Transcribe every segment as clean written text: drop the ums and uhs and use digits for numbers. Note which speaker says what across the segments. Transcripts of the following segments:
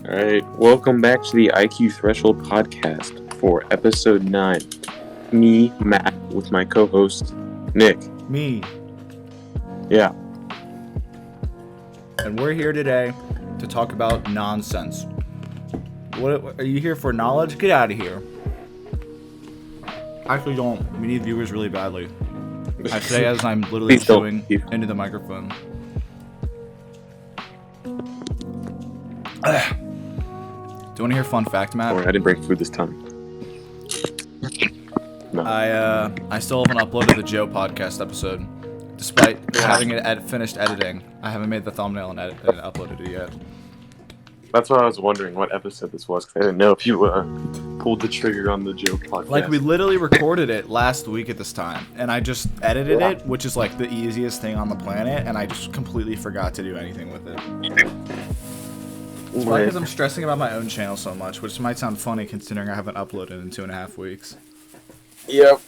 Speaker 1: All right, welcome back to the IQ Threshold podcast for episode 9. Me, Matt, with my co-host, Nick.
Speaker 2: Me.
Speaker 1: Yeah.
Speaker 2: And we're here today to talk about nonsense. What are you here for? Knowledge? Get out of here. Actually, don't. We need viewers really badly. I say as I'm literally chewing into the microphone. Do you want to hear a fun fact, Matt?
Speaker 1: Sorry, I didn't bring food this time. No.
Speaker 2: I still haven't uploaded the Joe podcast episode, despite having it finished editing. I haven't made the thumbnail and uploaded it yet.
Speaker 1: That's why I was wondering what episode this was, because I didn't know if you pulled the trigger on the Joe podcast.
Speaker 2: Like, we literally recorded it last week at this time, and I just edited it, which is like the easiest thing on the planet, and I just completely forgot to do anything with it. It's probably because I'm stressing about my own channel so much, which might sound funny considering I haven't uploaded in 2.5 weeks.
Speaker 1: Yep.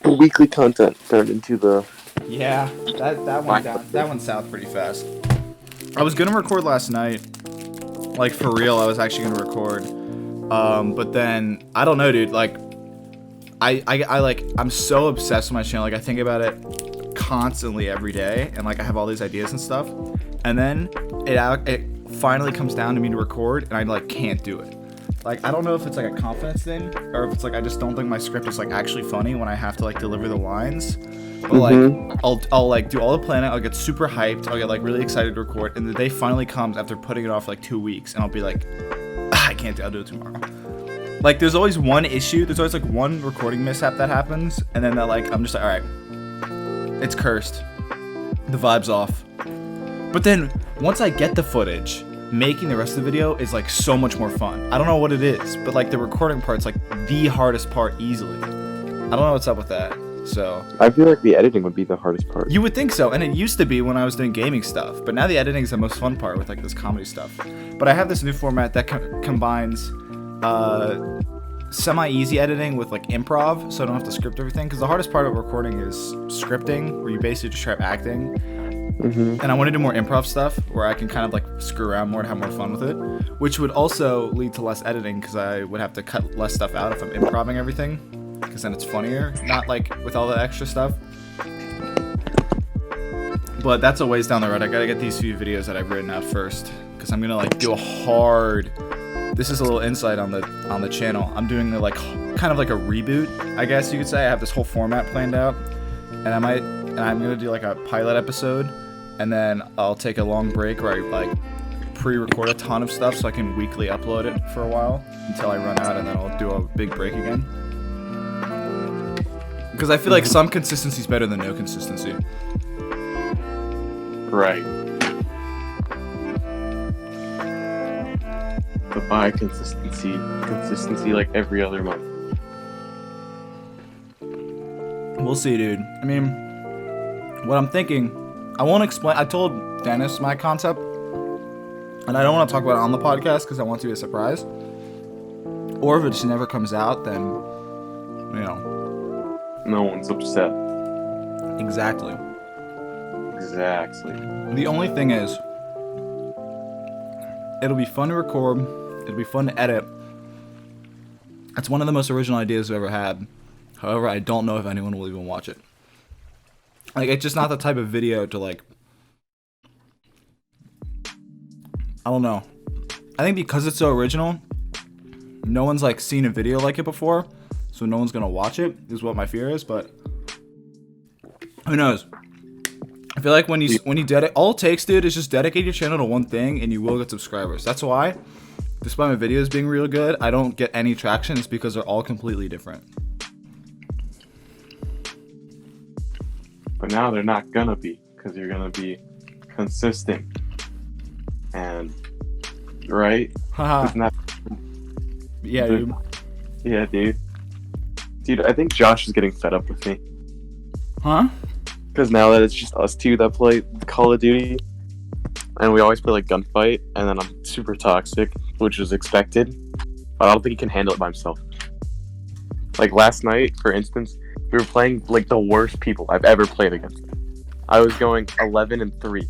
Speaker 1: Weekly content turned into the...
Speaker 2: Yeah, that went south pretty fast. I was gonna record last night, like for real. I was actually gonna record, but then I don't know, dude. Like, I'm so obsessed with my channel. Like, I think about it constantly every day, and like I have all these ideas and stuff, and then it finally comes down to me to record, and I like can't do it. Like, I don't know if it's like a confidence thing, or if it's like I just don't think my script is like actually funny when I have to like deliver the lines. But like, I'll like do all the planning. I'll get super hyped. I'll get like really excited to record, and the day finally comes after putting it off for like 2 weeks, and I'll be like, I can't do it. I'll do it tomorrow. Like, there's always one issue. There's always like one recording mishap that happens, and then that like I'm just like, all right, it's cursed. The vibe's off. But then once I get the footage, making the rest of the video is like so much more fun. I don't know what it is, but like the recording part's like the hardest part easily. I don't know what's up with that. So
Speaker 1: I feel like the editing would be the hardest part.
Speaker 2: You would think so, and it used to be when I was doing gaming stuff, but now the editing is the most fun part with like this comedy stuff. But I have this new format that combines semi-easy editing with like improv, so I don't have to script everything, because the hardest part of recording is scripting, where you basically just try acting. And I want to do more improv stuff where I can kind of like screw around more and have more fun with it, which would also lead to less editing, because I would have to cut less stuff out if I'm improving everything, because then it's funnier, not like with all the extra stuff. But that's a ways down the road. I gotta get these few videos that I've written out first, because I'm gonna like do a hard... This is a little insight on the channel. I'm doing the like kind of like a reboot, I guess you could say. I have this whole format planned out, and I'm gonna do like a pilot episode, and then I'll take a long break where I like pre-record a ton of stuff so I can weekly upload it for a while until I run out, and then I'll do a big break again. Because I feel like some consistency is better than no consistency.
Speaker 1: Right. But by consistency like every other month.
Speaker 2: We'll see, dude. I mean, what I'm thinking, I won't explain. I told Dennis my concept, and I don't want to talk about it on the podcast because I want it to be a surprise. Or if it just never comes out, then, you know.
Speaker 1: No one's upset.
Speaker 2: Exactly. The only thing is, it'll be fun to record. It'll be fun to edit. It's one of the most original ideas I've ever had. However, I don't know if anyone will even watch it. Like, it's just not the type of video to, like... I don't know. I think because it's so original, no one's, like, seen a video like it before, so no one's gonna watch it, is what my fear is, but... Who knows? I feel like when you dedicate... All it takes, dude, is just dedicate your channel to one thing, and you will get subscribers. That's why, despite my videos being real good, I don't get any traction. It's because they're all completely different.
Speaker 1: But now they're not gonna be, because you're gonna be consistent. And, right?
Speaker 2: Haha. Yeah, dude.
Speaker 1: Yeah, dude. Dude, I think Josh is getting fed up with me.
Speaker 2: Huh?
Speaker 1: Because now that it's just us two that play Call of Duty, and we always play like gunfight, and then I'm super toxic, which was expected, but I don't think he can handle it by himself. Like last night, for instance, we were playing like the worst people I've ever played against. I was going 11-3,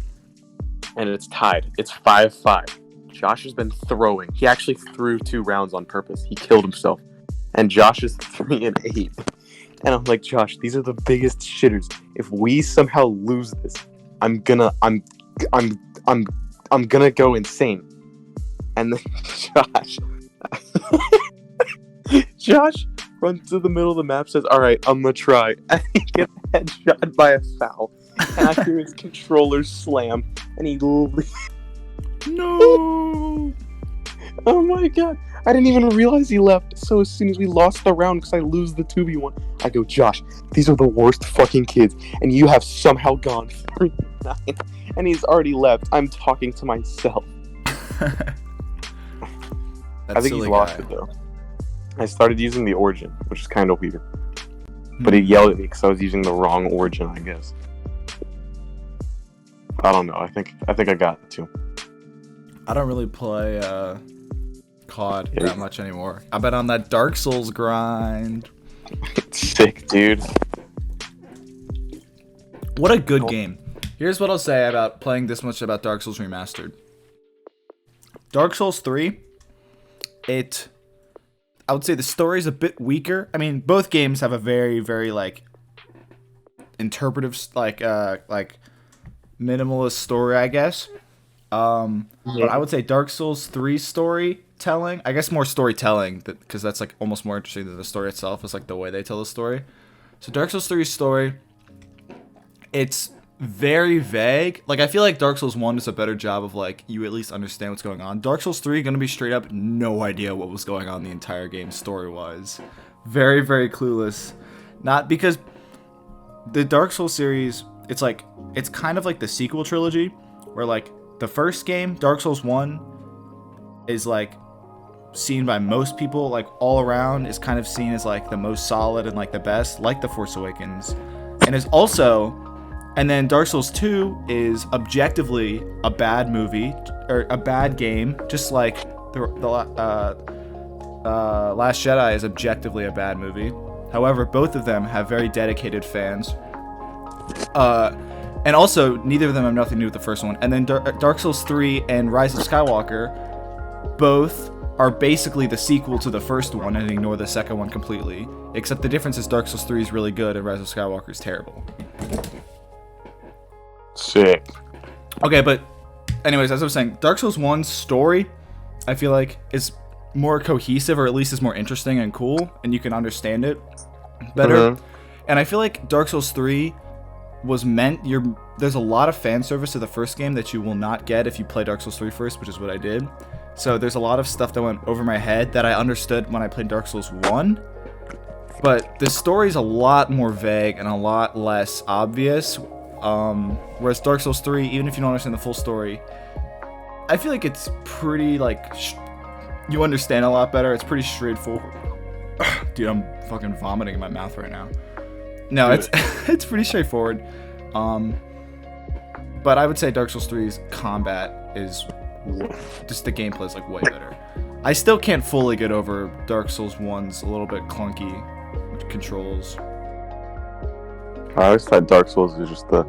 Speaker 1: and it's tied. It's 5-5. Josh has been throwing. He actually threw 2 rounds on purpose. He killed himself. And Josh is 3-8. And I'm like, Josh, these are the biggest shitters. If we somehow lose this, I'm gonna go insane. And then Josh runs to the middle of the map, says, all right, I'm gonna try. And he gets headshot by a foul. And I hear his controller slam. And he
Speaker 2: No.
Speaker 1: Oh my god. I didn't even realize he left. So as soon as we lost the round, because I lose the 2v1, I go, Josh, these are the worst fucking kids. And you have somehow gone 3-9. And he's already left. I'm talking to myself. I think he's lost it though. I started using the Origin, which is kind of weird. But he yelled at me because I was using the wrong Origin, I guess. I don't know. I think I got it too.
Speaker 2: I don't really play COD that much anymore. I've been on that Dark Souls grind.
Speaker 1: Sick, dude.
Speaker 2: What a good game. Here's what I'll say about playing this much about Dark Souls Remastered. Dark Souls 3, I would say the story's a bit weaker. I mean, both games have a very, very, like, interpretive, like minimalist story, I guess. But I would say Dark Souls 3 storytelling, I guess more storytelling, because that's, like, almost more interesting than the story itself, is, like, the way they tell the story. So Dark Souls 3 story, it's very vague. Like, I feel like Dark Souls 1 does a better job of, like, you at least understand what's going on. Dark Souls 3, gonna be straight up no idea what was going on the entire game story-wise. Very, very clueless. Not because the Dark Souls series, it's kind of like the sequel trilogy, where, like, the first game, Dark Souls 1, is, like, seen by most people, like, all around, is kind of seen as, like, the most solid and, like, the best, like The Force Awakens. And is also... And then Dark Souls 2 is objectively a bad movie, or a bad game, just like the Last Jedi is objectively a bad movie. However, both of them have very dedicated fans. And also, neither of them have nothing to do with the first one. And then Dark Souls 3 and Rise of Skywalker, both are basically the sequel to the first one and ignore the second one completely. Except the difference is Dark Souls 3 is really good and Rise of Skywalker is terrible.
Speaker 1: Sick.
Speaker 2: Okay, but anyways, as I was saying, Dark Souls 1's story, I feel like, is more cohesive, or at least is more interesting and cool, and you can understand it better. Mm-hmm. And I feel like Dark Souls 3 was meant... There's a lot of fan service to the first game that you will not get if you play Dark Souls 3 first, which is what I did. So there's a lot of stuff that went over my head that I understood when I played Dark Souls 1. But the story's a lot more vague and a lot less obvious. Whereas Dark Souls 3, even if you don't understand the full story, I feel like it's pretty, like, you understand a lot better. It's pretty straightforward. Dude, I'm fucking vomiting in my mouth right now. No, it's pretty straightforward. But I would say Dark Souls 3's combat is just the gameplay is, like, way better. I still can't fully get over Dark Souls 1's a little bit clunky controls.
Speaker 1: I always thought Dark Souls was just the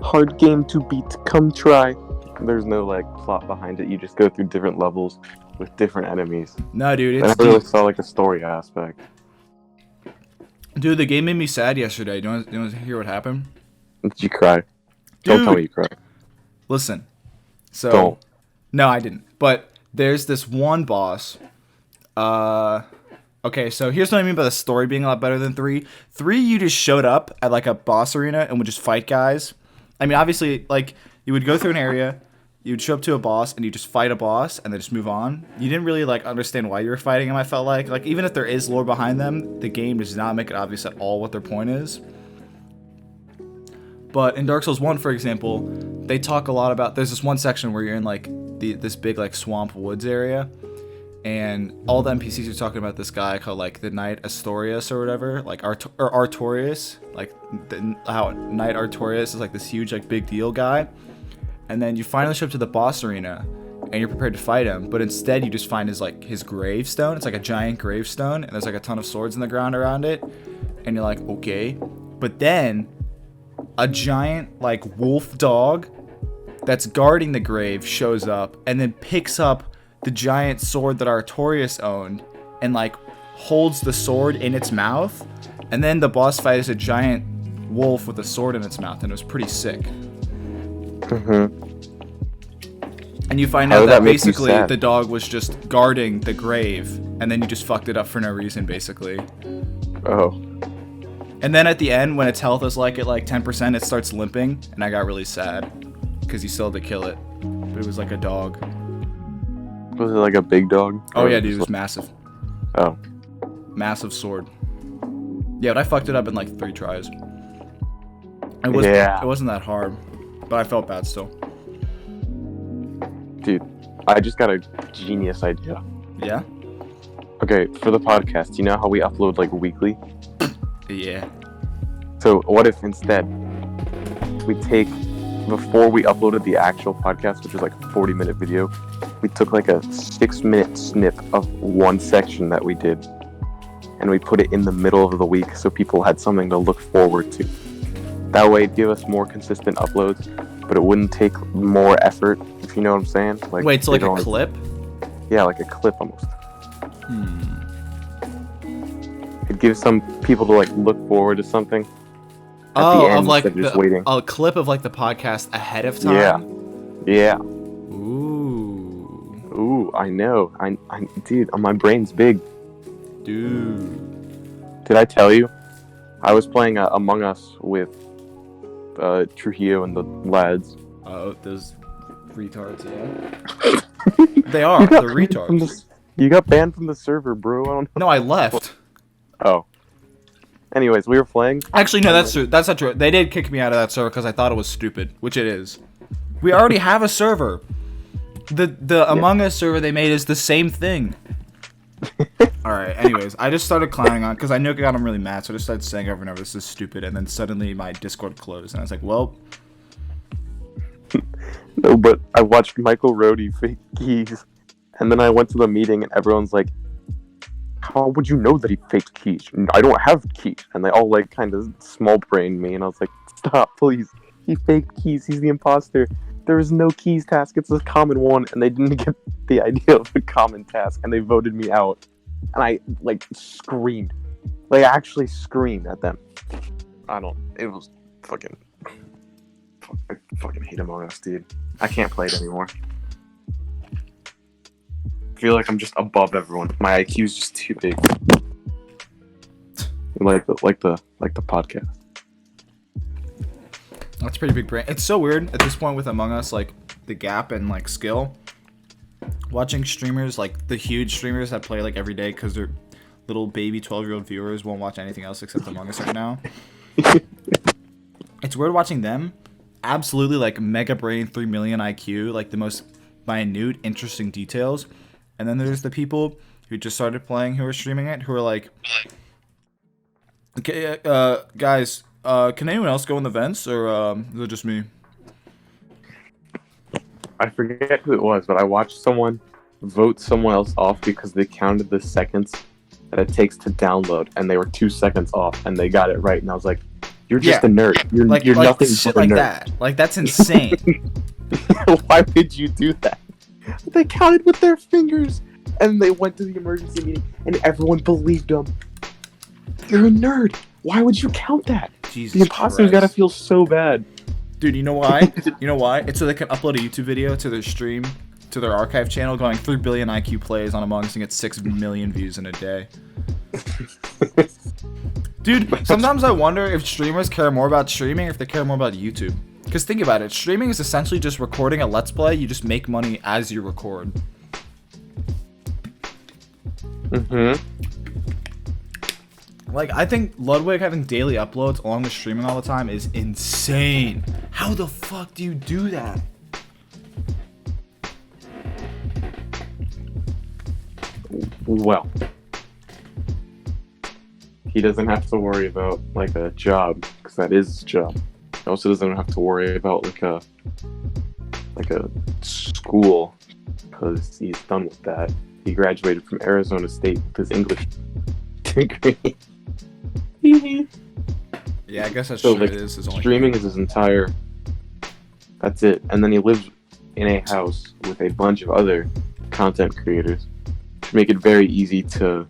Speaker 1: hard game to beat. Come try. There's no, like, plot behind it. You just go through different levels with different enemies.
Speaker 2: No, dude,
Speaker 1: I never really saw, like, a story aspect.
Speaker 2: Dude, the game made me sad yesterday. Do you want to hear what happened?
Speaker 1: Did you cry?
Speaker 2: Dude,
Speaker 1: don't tell me you cried.
Speaker 2: Listen. So,
Speaker 1: don't.
Speaker 2: No, I didn't. But there's this one boss. Okay, so here's what I mean by the story being a lot better than 3. 3, you just showed up at, like, a boss arena and would just fight guys. I mean, obviously, like, you would go through an area, you would show up to a boss, and you just fight a boss, and then just move on. You didn't really, like, understand why you were fighting them, I felt like. Like, even if there is lore behind them, the game does not make it obvious at all what their point is. But in Dark Souls 1, for example, they talk a lot about... There's this one section where you're in, like, this big, like, swamp woods area. And all the NPCs are talking about this guy called, like, the Knight Astorius or whatever, like, Artorias, like, how Knight Artorias is, like, this huge, like, big deal guy. And then you finally show up to the boss arena, and you're prepared to fight him, but instead you just find his gravestone. It's, like, a giant gravestone, and there's, like, a ton of swords in the ground around it. And you're like, okay. But then, a giant, like, wolf dog that's guarding the grave shows up and then picks up the giant sword that Artorias owned and like holds the sword in its mouth. And then the boss fight is a giant wolf with a sword in its mouth, and it was pretty sick.
Speaker 1: Mm-hmm.
Speaker 2: And you find out that basically the dog was just guarding the grave, and then you just fucked it up for no reason, basically.
Speaker 1: Oh.
Speaker 2: And then at the end, when its health is like at like 10%, it starts limping, and I got really sad because you still had to kill it, but it was like a dog.
Speaker 1: Was it like a big dog?
Speaker 2: Oh yeah, dude, it was massive.
Speaker 1: Oh.
Speaker 2: Massive sword. Yeah, but I fucked it up in like 3 tries. It wasn't that hard, but I felt bad still.
Speaker 1: Dude, I just got a genius idea.
Speaker 2: Yeah?
Speaker 1: Okay, for the podcast, you know how we upload like weekly?
Speaker 2: Yeah.
Speaker 1: So what if instead we take, before we uploaded the actual podcast, which was like a 40-minute video, we took like a 6-minute snip of one section that we did, and we put it in the middle of the week so people had something to look forward to. That way it'd give us more consistent uploads, but it wouldn't take more effort, if you know what I'm saying. Like,
Speaker 2: wait, so like a clip?
Speaker 1: Yeah, like a clip almost. It gives some people to like look forward to something. At the end,
Speaker 2: of like
Speaker 1: just waiting.
Speaker 2: A clip of like the podcast ahead of time.
Speaker 1: Yeah.
Speaker 2: Ooh,
Speaker 1: I know. I dude, my brain's big.
Speaker 2: Dude.
Speaker 1: Did I tell you? I was playing Among Us with Trujillo and the lads.
Speaker 2: Oh, those retards, yeah. They are. They're retards.
Speaker 1: You got banned from the server, bro. I don't know.
Speaker 2: No, I left.
Speaker 1: Oh. Anyways, we were playing.
Speaker 2: Actually, no, that's true. That's not true. They did kick me out of that server because I thought it was stupid, which it is. We already have a server. The Among Us server they made is the same thing. Alright, anyways, I just started clowning on because I knew it got him really mad, so I just started saying over and over, this is stupid, and then suddenly my Discord closed, and I was like, well...
Speaker 1: No, but I watched Michael Rohde fake keys, and then I went to the meeting, and everyone's like, how would you know that he faked keys? I don't have keys. And they all, like, kind of small-brained me, and I was like, stop, please. He faked keys, he's the imposter. There is no keys task, it's a common one, and they didn't get the idea of a common task, and they voted me out. And I, like, screamed. Like, I actually screamed at them. It was fucking... I fucking hate Among Us, dude. I can't play it anymore. I feel like I'm just above everyone. My IQ is just too big. Like the podcast.
Speaker 2: That's pretty big brain. It's so weird at this point with Among Us, like the gap and like skill. Watching streamers, like the huge streamers that play like every day because their little baby 12-year-old viewers won't watch anything else except Among Us right now. It's weird watching them. Absolutely like mega brain, 3 million IQ, like the most minute, interesting details. And then there's the people who just started playing who are streaming it who are like, okay, guys, can anyone else go in the vents or is it just me?
Speaker 1: I forget who it was, but I watched someone vote someone else off because they counted the seconds that it takes to download, and they were 2 seconds off, and they got it right. And I was like, "You're just a nerd. You're nothing
Speaker 2: shit
Speaker 1: but a
Speaker 2: like
Speaker 1: nerd."
Speaker 2: that. Like that's insane.
Speaker 1: Why would you do that? They counted with their fingers, and they went to the emergency meeting, and everyone believed them. You're a nerd. Why would you count that?
Speaker 2: Jesus
Speaker 1: the imposter's gotta feel so bad.
Speaker 2: Dude, you know why? You know why? It's so they can upload a YouTube video to their stream, to their archive channel, going 3 billion IQ plays on Among Us and get 6 million views in a day. Dude, sometimes I wonder if streamers care more about streaming or if they care more about YouTube. Because think about it, streaming is essentially just recording a Let's Play. You just make money as you record.
Speaker 1: Mm-hmm.
Speaker 2: Like, I think Ludwig having daily uploads along with streaming all the time is insane. How the fuck do you do that?
Speaker 1: Well, he doesn't have to worry about, like, a job, because that is his job. He also doesn't have to worry about, like a school, because he's done with that. He graduated from Arizona State with his English degree.
Speaker 2: Yeah, I guess that's
Speaker 1: so,
Speaker 2: true.
Speaker 1: like,
Speaker 2: it is his only
Speaker 1: streaming is his entire... That's it. And then he lives in a house with a bunch of other content creators to make it very easy to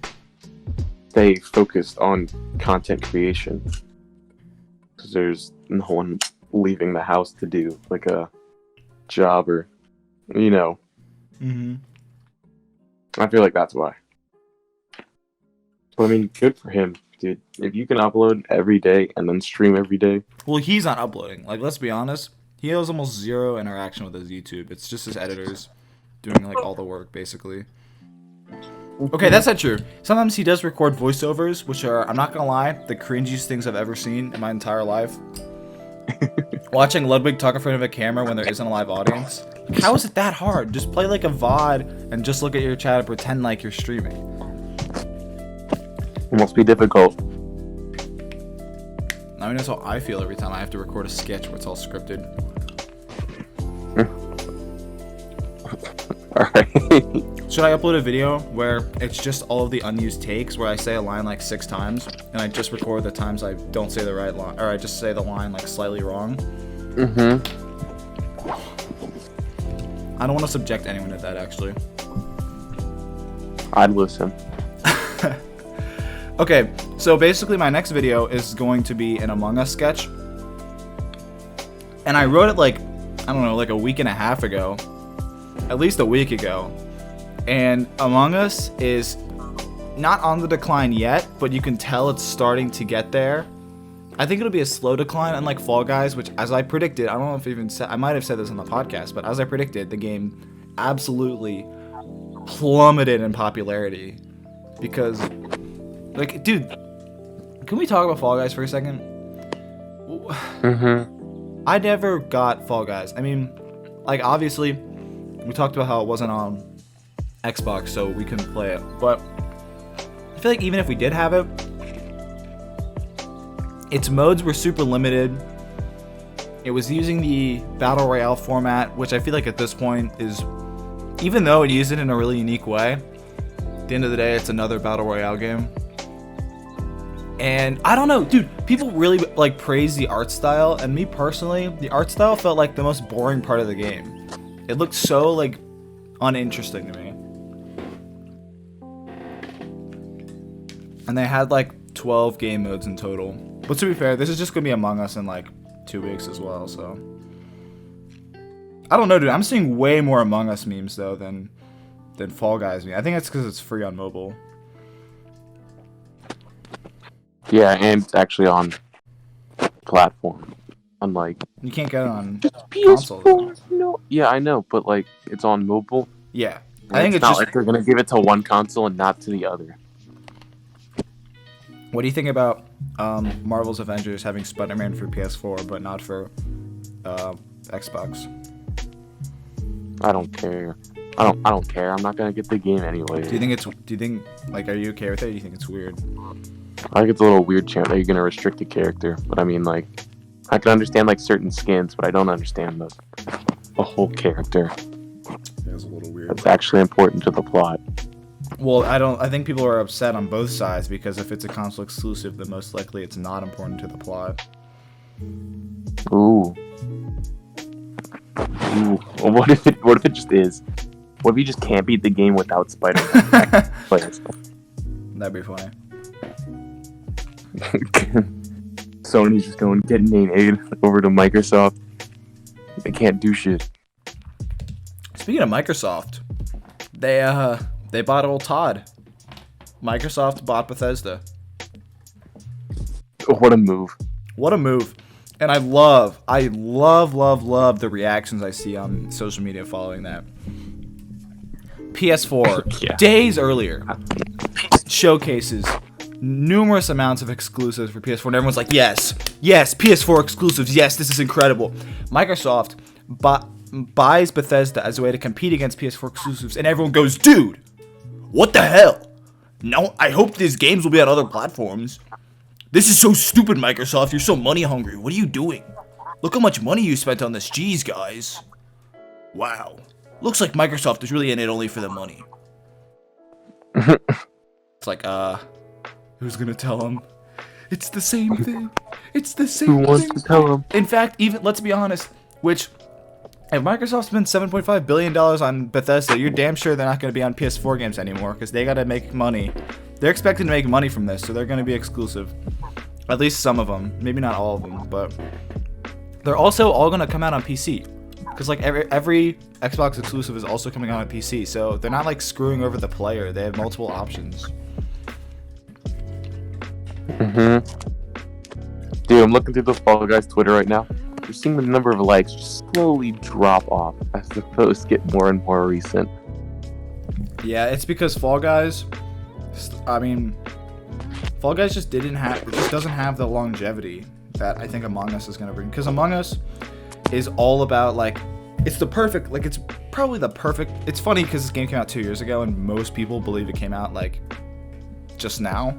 Speaker 1: stay focused on content creation. Because there's no one leaving the house to do like a job or, you know.
Speaker 2: Mm-hmm.
Speaker 1: I feel like that's why. But I mean, good for him, dude. If you can upload every day and then stream every day.
Speaker 2: Well, he's not uploading. Like, let's be honest. He has almost zero interaction with his YouTube. It's just his editors doing like all the work, basically. Okay, that's not true. Sometimes he does record voiceovers, which are, I'm not gonna lie, the cringiest things I've ever seen in my entire life. Watching Ludwig talk in front of a camera when there isn't a live audience. How is it that hard? Just play like a VOD and just look at your chat and pretend like you're streaming.
Speaker 1: It must be difficult.
Speaker 2: I mean, that's how I feel every time I have to record a sketch where it's all scripted.
Speaker 1: Alright.
Speaker 2: Should I upload a video where it's just all of the unused takes where I say a line like 6 times and I just record the times I don't say the right line, or I just say the line like slightly wrong?
Speaker 1: Mm-hmm.
Speaker 2: I don't want to subject anyone to that, actually.
Speaker 1: I'd listen.
Speaker 2: Okay, so basically my next video is going to be an Among Us sketch. And I wrote it like, I don't know, like a week and a half ago. At least a week ago. And Among Us is not on the decline yet, but you can tell it's starting to get there. I think it'll be a slow decline, unlike Fall Guys, which, as I predicted, I don't know if I even said, I might have said this on the podcast, but as I predicted, the game absolutely plummeted in popularity. Because, like, dude, can we talk about Fall Guys for a second?
Speaker 1: Mm-hmm.
Speaker 2: I never got Fall Guys. I mean, like, obviously, we talked about how it wasn't on Xbox, so we couldn't play it. But I feel like even if we did have it, its modes were super limited. It was using the Battle Royale format, which I feel like at this point is, even though it used it in a really unique way, at the end of the day, it's another Battle Royale game. And I don't know, dude, people really like praise the art style, and me personally, the art style felt like the most boring part of the game. It looked so like uninteresting to me. And they had like 12 game modes in total. But to be fair, this is just gonna be Among Us in like 2 weeks as well, so I don't know, dude. I'm seeing way more Among Us memes though than Fall Guys memes. I think it's because it's free on mobile.
Speaker 1: Yeah, and it's actually on platform. Unlike
Speaker 2: You can't get it on console.
Speaker 1: PS4. No. Yeah, I know, but like it's on mobile.
Speaker 2: Yeah,
Speaker 1: And
Speaker 2: I think it's
Speaker 1: not
Speaker 2: just.
Speaker 1: like they're gonna give it to one console and not to the other.
Speaker 2: What do you think about Marvel's Avengers having Spider-Man for PS4 but not for Xbox?
Speaker 1: I don't care. I don't care. I'm not gonna get the game anyway.
Speaker 2: Do you think like, are you okay with it? Or do you think it's weird?
Speaker 1: I think it's a little weird, Champ, that you're gonna restrict a character. But I mean, like, I can understand like certain skins, but I don't understand the whole character.
Speaker 2: It's a little weird.
Speaker 1: That's actually important to the plot.
Speaker 2: Well, I think people are upset on both sides because if it's a console exclusive, then most likely it's not important to the plot.
Speaker 1: Ooh. Ooh. Well, what if it just is? What if you just can't beat the game without Spider-Man? Players.
Speaker 2: That'd be funny.
Speaker 1: Sony's just going getting aid over to Microsoft. They can't do shit.
Speaker 2: Speaking of Microsoft, they bought old Todd. Microsoft bought Bethesda.
Speaker 1: What a move.
Speaker 2: What a move. And I love the reactions I see on social media following that. PS4,
Speaker 1: Yeah.
Speaker 2: days earlier, showcases numerous amounts of exclusives for PS4, and everyone's like, yes, PS4 exclusives, yes, this is incredible. Microsoft buys Bethesda as a way to compete against PS4 exclusives, and everyone goes, dude, what the hell? No, I hope these games will be on other platforms. This is so stupid, Microsoft. You're so money hungry. What are you doing? Look how much money you spent on this. Jeez, guys. Wow. Looks like Microsoft is really in it only for the money. It's like, who's gonna tell them? It's the same thing. It's the same thing.
Speaker 1: Who wants to tell them?
Speaker 2: In fact, even, let's be honest, which If Microsoft spent $7.5 billion on Bethesda, you're damn sure they're not going to be on PS4 games anymore because they got to make money. They're expecting to make money from this, so they're going to be exclusive. At least some of them. Maybe not all of them, but they're also all going to come out on PC. Because like every Xbox exclusive is also coming out on PC, so they're not like screwing over the player. They have multiple options.
Speaker 1: Dude, I'm looking through the Fall Guys Twitter right now. You're seeing the number of likes just slowly drop off as the posts get more and more recent.
Speaker 2: Yeah, it's because Fall Guys. I mean, Fall Guys just doesn't have the longevity that I think Among Us is gonna bring. Because Among Us is all about like, it's probably the perfect. It's funny because this game came out 2 years ago, and most people believe it came out like just now,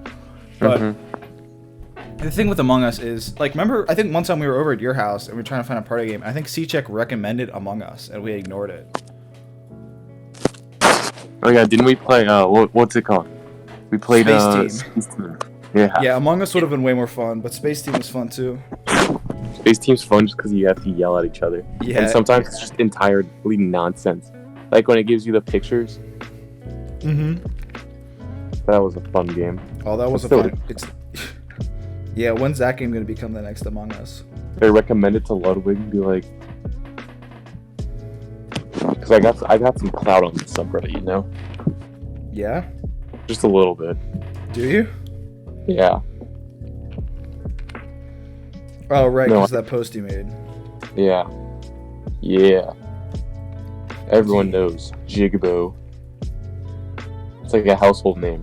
Speaker 2: but. The thing with Among Us is, like, remember, I think one time we were over at your house and we were trying to find a party game. I think C-Check recommended Among Us and we ignored it.
Speaker 1: Oh yeah, didn't we play, what's it called? We played,
Speaker 2: Space
Speaker 1: Team. Yeah.
Speaker 2: Yeah, Among Us would have been way more fun, but Space Team was fun too.
Speaker 1: Space Team's fun just because you have to yell at each other.
Speaker 2: Yeah.
Speaker 1: And sometimes it's just entirely nonsense. Like when it gives you the pictures. That was a fun game.
Speaker 2: Oh, that was a fun... Yeah, when's that game going to become the next Among Us?
Speaker 1: They recommend it to Ludwig and be like... Because I got some clout on the subreddit, you know?
Speaker 2: Yeah?
Speaker 1: Just a little bit.
Speaker 2: Do you?
Speaker 1: Yeah.
Speaker 2: Oh, right, because that post you made.
Speaker 1: Yeah. Yeah. Everyone knows. Jigabo. It's like a household name.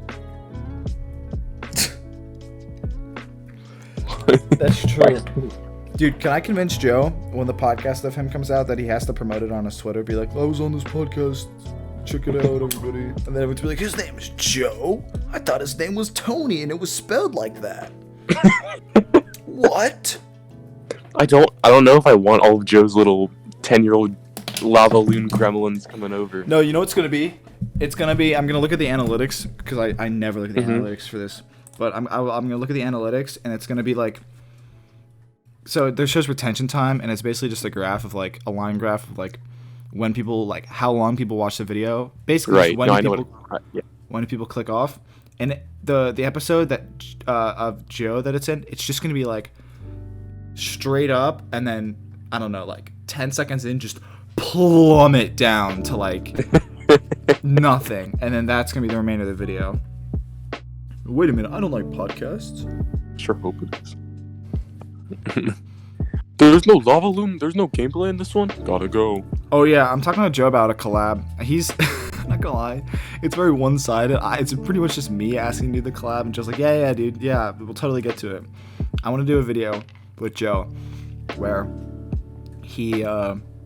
Speaker 2: That's true. Dude, can I convince Joe when the podcast of him comes out that he has to promote it on his Twitter? Be like, I was on this podcast. Check it out, everybody. And then it would be like, his name is Joe? I thought his name was Tony and it was spelled like that. What?
Speaker 1: I don't know if I want all of Joe's little 10-year-old lava loon gremlins coming over.
Speaker 2: No, you know what it's going to be? It's going to be, I'm going to look at the analytics, because I never look at the analytics for this. But I'm going to look at the analytics, and it's going to be like, so there shows retention time, and it's basically just a graph of like, a line graph of like, when people, like, how long people watch the video. Basically,
Speaker 1: right.
Speaker 2: When do people click off. And the episode that of Joe that it's in, it's just going to be like, straight up, and then, I don't know, like, 10 seconds in, just plummet down to like, nothing. And then that's going to be the remainder of the video. Wait a minute, I don't like podcasts.
Speaker 1: Sure hope it is. There's no lava loom, there's no gameplay in this one? Gotta go.
Speaker 2: Oh yeah, I'm talking to Joe about a collab. He's, I'm not gonna lie, it's very one-sided. It's pretty much just me asking to do the collab, and Joe's like, yeah, dude, yeah, we'll totally get to it. I want to do a video with Joe where he,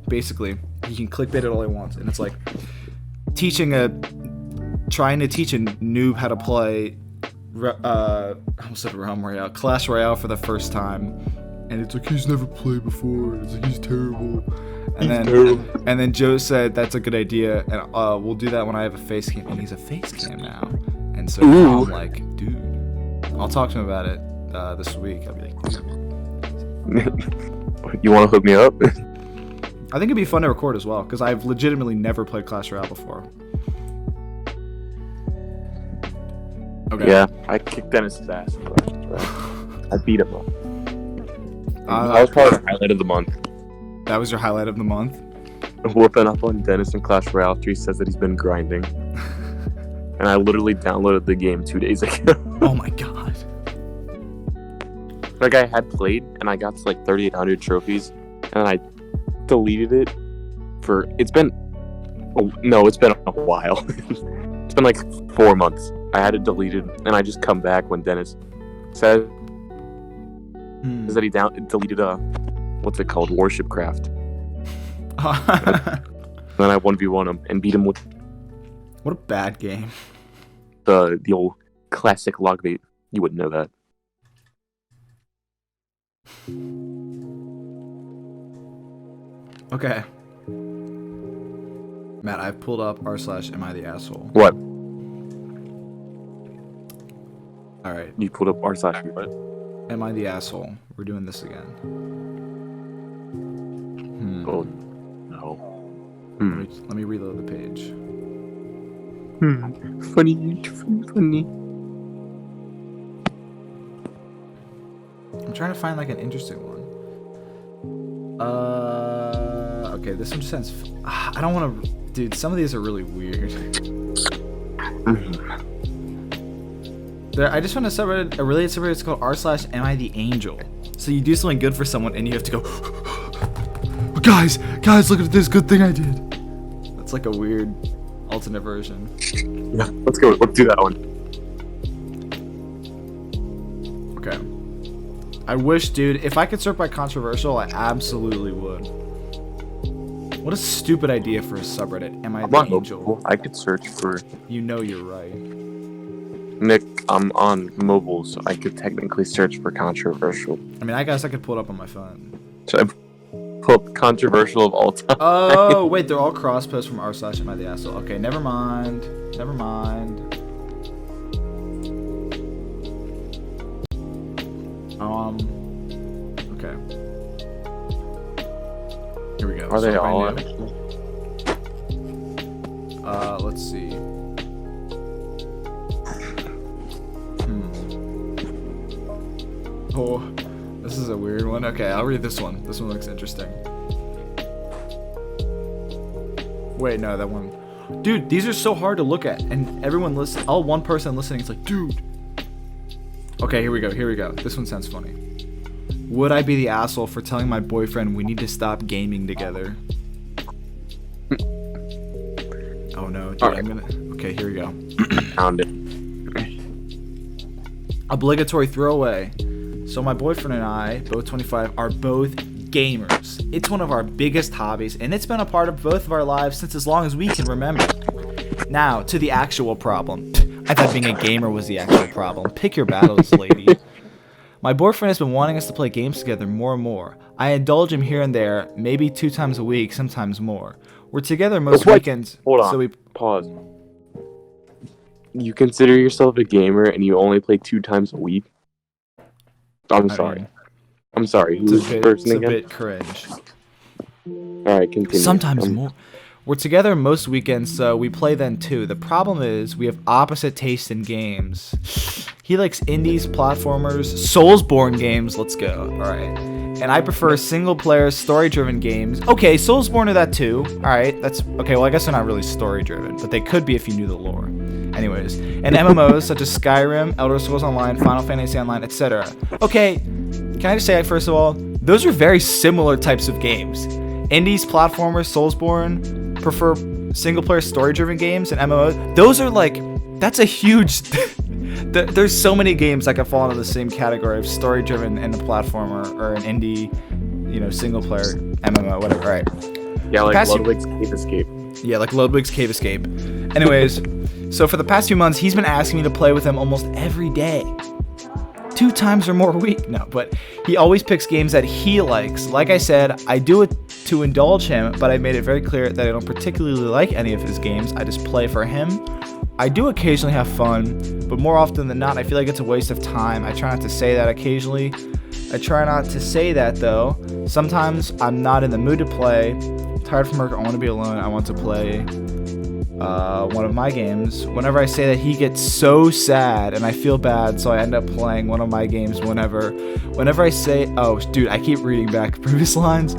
Speaker 2: basically, he can clickbait it all he wants, and it's like, trying to teach a noob how to play I almost said Realm Royale, Clash Royale for the first time, and it's like, he's never played before, it's like, he's terrible, and then Joe said that's a good idea, and we'll do that when I have a face cam, and he's a face cam now, and so now I'm like, dude, I'll talk to him about it this week. I'll be like, dude.
Speaker 1: You want to hook me up?
Speaker 2: I think it'd be fun to record as well, because I've legitimately never played Clash Royale before. Okay.
Speaker 1: Yeah, I kicked Dennis's ass. Right. I beat him up. That was probably the highlight of the month.
Speaker 2: That was your highlight of the month?
Speaker 1: Whooping up on Dennis in Clash Royale after he says that he's been grinding. And I literally downloaded the game 2 days ago.
Speaker 2: Oh my god.
Speaker 1: Like, I had played, and I got to like 3,800 trophies, and I deleted it for... It's been a while. It's been like 4 months. I had it deleted, and I just come back when Dennis said that he deleted what's it called, Warship Craft. Then I 1v1 him and beat him with
Speaker 2: what a bad game.
Speaker 1: The old classic log bait. You wouldn't know that.
Speaker 2: Okay. Matt, I've pulled up r/am I the asshole.
Speaker 1: What?
Speaker 2: Alright.
Speaker 1: You pulled up r/what?
Speaker 2: Am I the asshole? We're doing this again.
Speaker 1: Oh, no.
Speaker 2: Let me reload the page.
Speaker 1: Funny.
Speaker 2: I'm trying to find like an interesting one. Okay, this one sounds. I don't want to, dude. Some of these are really weird. I just found a related subreddit. It's called r/am I the angel. So you do something good for someone and you have to go, guys, look at this good thing I did. That's like a weird alternate version.
Speaker 1: Yeah, let's go. Let's do that one.
Speaker 2: Okay. I wish, dude, if I could sort by controversial, I absolutely would. What a stupid idea for a subreddit. Am I the angel?
Speaker 1: I could search for.
Speaker 2: You know you're right.
Speaker 1: Nick, I'm on mobile, so I could technically search for controversial.
Speaker 2: I mean, I guess I could pull it up on my phone.
Speaker 1: So I pull up controversial of all time.
Speaker 2: Oh, wait, they're all cross posts from r/am I the asshole. Okay, never mind. Okay. Here we go.
Speaker 1: Are they all?
Speaker 2: Let's see. Oh, this is a weird one. Okay, I'll read this one. This one looks interesting. Wait, no, that one. Dude, these are so hard to look at, and everyone one person listening is like, dude. Okay, here we go. This one sounds funny. Would I be the asshole for telling my boyfriend we need to stop gaming together? Oh no, dude, right. Okay, here we go.
Speaker 1: Found it.
Speaker 2: Obligatory throwaway. So my boyfriend and I, both 25, are both gamers. It's one of our biggest hobbies, and it's been a part of both of our lives since as long as we can remember. Now, to the actual problem. I thought being a gamer was the actual problem. Pick your battles, lady. My boyfriend has been wanting us to play games together more and more. I indulge him here and there, maybe 2 times a week, sometimes more. We're together most weekends.
Speaker 1: Hold on.
Speaker 2: So
Speaker 1: Pause. You consider yourself a gamer and you only play 2 times a week? I'm sorry. Who's the person again?
Speaker 2: It's a bit cringe.
Speaker 1: Alright, continue.
Speaker 2: Sometimes more. We're together most weekends, so we play then too. The problem is we have opposite taste in games. He likes indies, platformers, Soulsborne games. Let's go. Alright. And I prefer single-player, story-driven games. Okay, Soulsborne are that too. Alright, that's... Okay, well, I guess they're not really story-driven, but they could be if you knew the lore. Anyways. And MMOs such as Skyrim, Elder Scrolls Online, Final Fantasy Online, etc. Okay, can I just say, first of all, those are very similar types of games. Indies, platformers, Soulsborne, prefer single-player, story-driven games, and MMOs. Those are like... That's a huge... There's so many games that can fall into the same category of story-driven and a platformer or an indie, single-player MMO, whatever. All right.
Speaker 1: Yeah, like Ludwig's Cave Escape.
Speaker 2: Yeah, like Ludwig's Cave Escape. Anyways, so for the past few months, he's been asking me to play with him almost every day. 2 times or more a week. No, but he always picks games that he likes. Like I said, I do it to indulge him, but I made it very clear that I don't particularly like any of his games. I just play for him. I do occasionally have fun, but more often than not, I feel like it's a waste of time. I try not to say that occasionally. I try not to say that, though. Sometimes I'm not in the mood to play. I'm tired from work, I want to be alone, I want to play one of my games. Whenever I say that, he gets so sad, and I feel bad, so I end up playing one of my games whenever I say... Oh, dude, I keep reading back previous lines.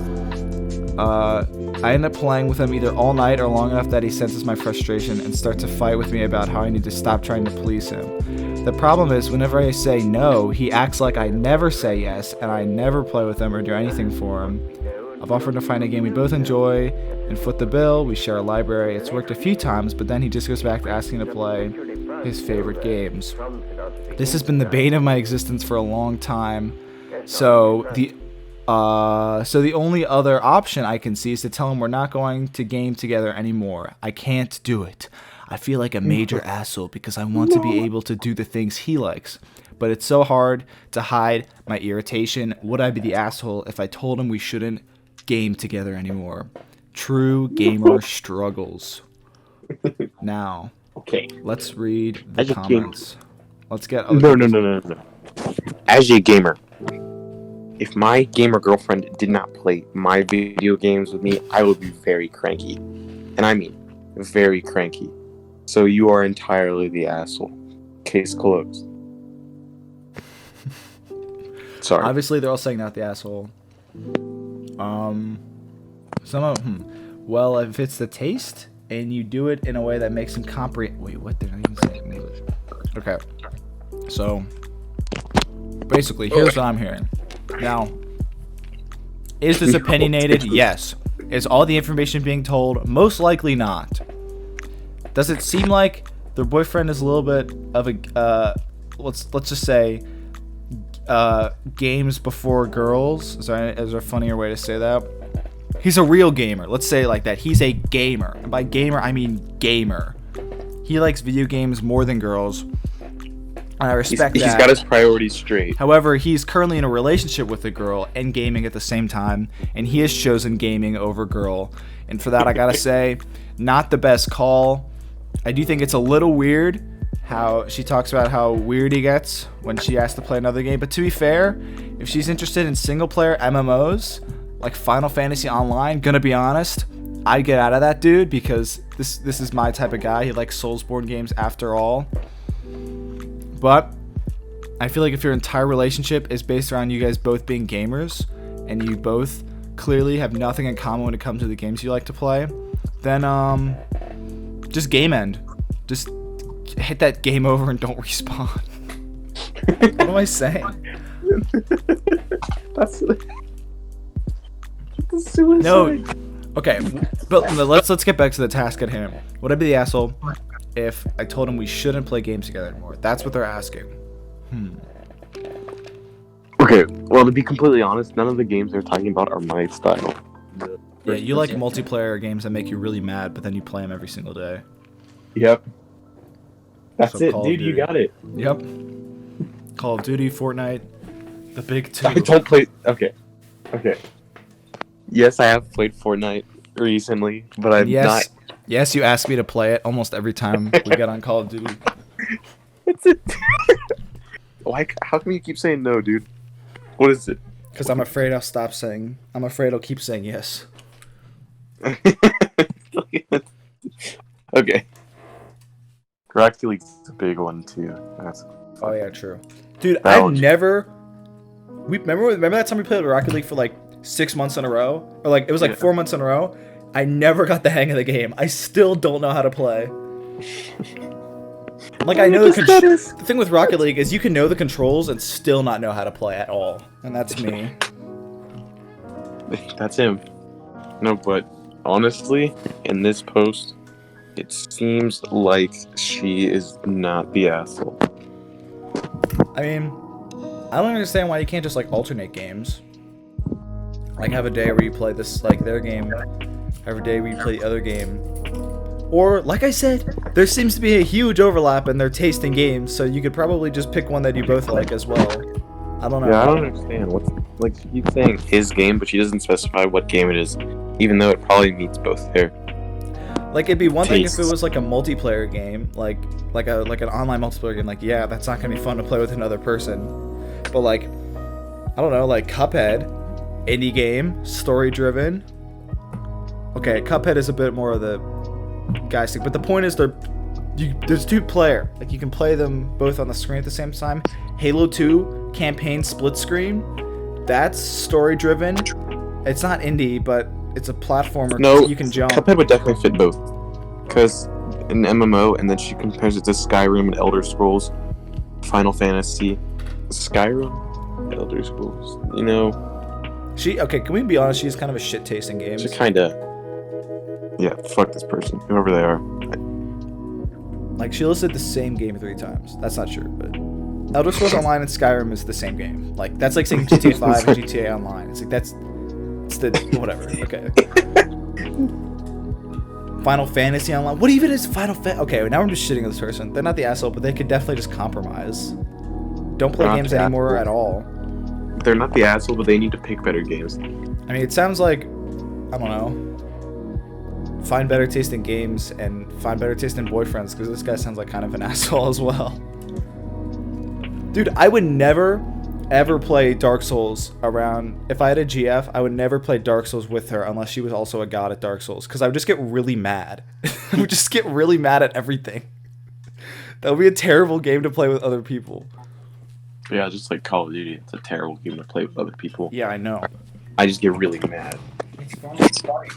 Speaker 2: I end up playing with him either all night or long enough that he senses my frustration and starts to fight with me about how I need to stop trying to please him. The problem is, whenever I say no, he acts like I never say yes, and I never play with him or do anything for him. I've offered to find a game we both enjoy and foot the bill. We share a library. It's worked a few times, but then he just goes back to asking to play his favorite games. This has been the bane of my existence for a long time. So the only other option I can see is to tell him we're not going to game together anymore. I can't do it. I feel like a major asshole because I want to be able to do the things he likes. But it's so hard to hide my irritation. Would I be the asshole if I told him we shouldn't game together anymore? True gamer struggles. Now,
Speaker 1: okay,
Speaker 2: let's read the comments. Let's get...
Speaker 1: No. As a gamer, if my gamer girlfriend did not play my video games with me, I would be very cranky. and I mean very cranky. So you are entirely the asshole. Case closed. Sorry.
Speaker 2: Obviously, they're all saying not the asshole. Some of well, if it's the taste and you do it in a way that makes them comprehend. Wait, what did I even say in English? Okay. So, basically, here's what I'm hearing. Now, is this opinionated? Yes. Is all the information being told? Most likely not. Does it seem like their boyfriend is a little bit of a let's just say games before girls? Is there a funnier way to say that? He's a real gamer. Let's say it like that. He's a gamer. And by gamer, I mean gamer. He likes video games more than girls. I respect that.
Speaker 1: He's got his priorities straight.
Speaker 2: However, he's currently in a relationship with a girl and gaming at the same time, and he has chosen gaming over girl. And for that, I gotta say, not the best call. I do think it's a little weird how she talks about how weird he gets when she asks to play another game. But to be fair, if she's interested in single-player MMOs, like Final Fantasy Online, gonna be honest, I'd get out of that dude because this is my type of guy. He likes Soulsborne games after all. But I feel like if your entire relationship is based around you guys both being gamers and you both clearly have nothing in common when it comes to the games you like to play, then just game end. Just hit that game over and don't respawn. What am I saying?
Speaker 1: That's suicide.
Speaker 2: No. Okay, but let's get back to the task at hand. Would I be the asshole if I told him we shouldn't play games together anymore? That's what they're asking.
Speaker 1: Okay, well, to be completely honest, none of the games they're talking about are my style.
Speaker 2: Yeah, you like multiplayer games that make you really mad, but then you play them every single day.
Speaker 1: Yep. That's
Speaker 2: So
Speaker 1: it,
Speaker 2: Call of
Speaker 1: dude. You
Speaker 2: Duty.
Speaker 1: got it.
Speaker 2: Yep. Call of Duty, Fortnite, the big two.
Speaker 1: I don't play. Okay. Yes, I have played Fortnite recently, but I'm not.
Speaker 2: Yes, you ask me to play it almost every time we get on Call of Duty.
Speaker 1: It's it. Like, how come you keep saying no, dude? What is it?
Speaker 2: Because I'm afraid I'll stop saying. I'm afraid I'll keep saying yes.
Speaker 1: Okay. Rocket League's a big one too.
Speaker 2: Oh yeah, true. Dude,
Speaker 1: That
Speaker 2: I've
Speaker 1: one-
Speaker 2: never. Remember that time we played Rocket League for like 6 months in a row, or like it was like 4 months in a row. I never got the hang of the game. I still don't know how to play. Like I know the thing with Rocket League is you can know the controls and still not know how to play at all, and that's me.
Speaker 1: That's him. No, but honestly, in this post, it seems like she is not the asshole.
Speaker 2: I mean, I don't understand why you can't just like alternate games. Like have a day where you play this like their game, every day where you play the other game. Or like I said, there seems to be a huge overlap in their taste in games, so you could probably just pick one that you both like as well. I don't know.
Speaker 1: Yeah, I don't understand. What's like she keeps saying his game, but she doesn't specify what game it is, even though it probably meets both there.
Speaker 2: Like it'd be one thing if it
Speaker 1: Tastes.
Speaker 2: was like a multiplayer game, like an online multiplayer game. Like yeah, that's not gonna be fun to play with another person. But like, I don't know, like Cuphead, indie game, story driven. Okay, Cuphead is a bit more of the guys thing, but the point is there's two player. Like you can play them both on the screen at the same time. Halo 2 campaign split screen. That's story driven. It's not indie, but it's a platformer.
Speaker 1: No,
Speaker 2: you can jump.
Speaker 1: Cuphead would definitely fit both, because an MMO, and then she compares it to Skyrim and Elder Scrolls, Final Fantasy, Skyrim, Elder Scrolls. You know,
Speaker 2: Can we be honest? She's kind of a shit taste in games.
Speaker 1: she kind of. Yeah, fuck this person, whoever they are.
Speaker 2: Like she listed the same game 3 times. That's not true, but Elder Scrolls Online and Skyrim is the same game. Like that's like saying GTA 5 and GTA Online. It's like it's the whatever. Okay. Final Fantasy Online. What even is Final Fantasy? Okay, now I'm just shitting on this person. They're not the asshole, but they could definitely just compromise. Don't play
Speaker 1: They're not
Speaker 2: games
Speaker 1: the
Speaker 2: anymore
Speaker 1: asshole.
Speaker 2: at all.
Speaker 1: They're not the asshole, but they need to pick better games.
Speaker 2: I mean, it sounds like I don't know. Find better taste in games and find better taste in boyfriends, because this guy sounds like kind of an asshole as well. Dude, I would never ever play Dark Souls around. If I had a GF, I would never play Dark Souls with her unless she was also a god at Dark Souls, because I would just get really mad. I would just get really mad at everything. That would be a terrible game to play with other people.
Speaker 1: Yeah, just like Call of Duty, it's a terrible game to play with other people.
Speaker 2: Yeah, I know.
Speaker 1: I just get really mad.
Speaker 2: It's funny. It's funny.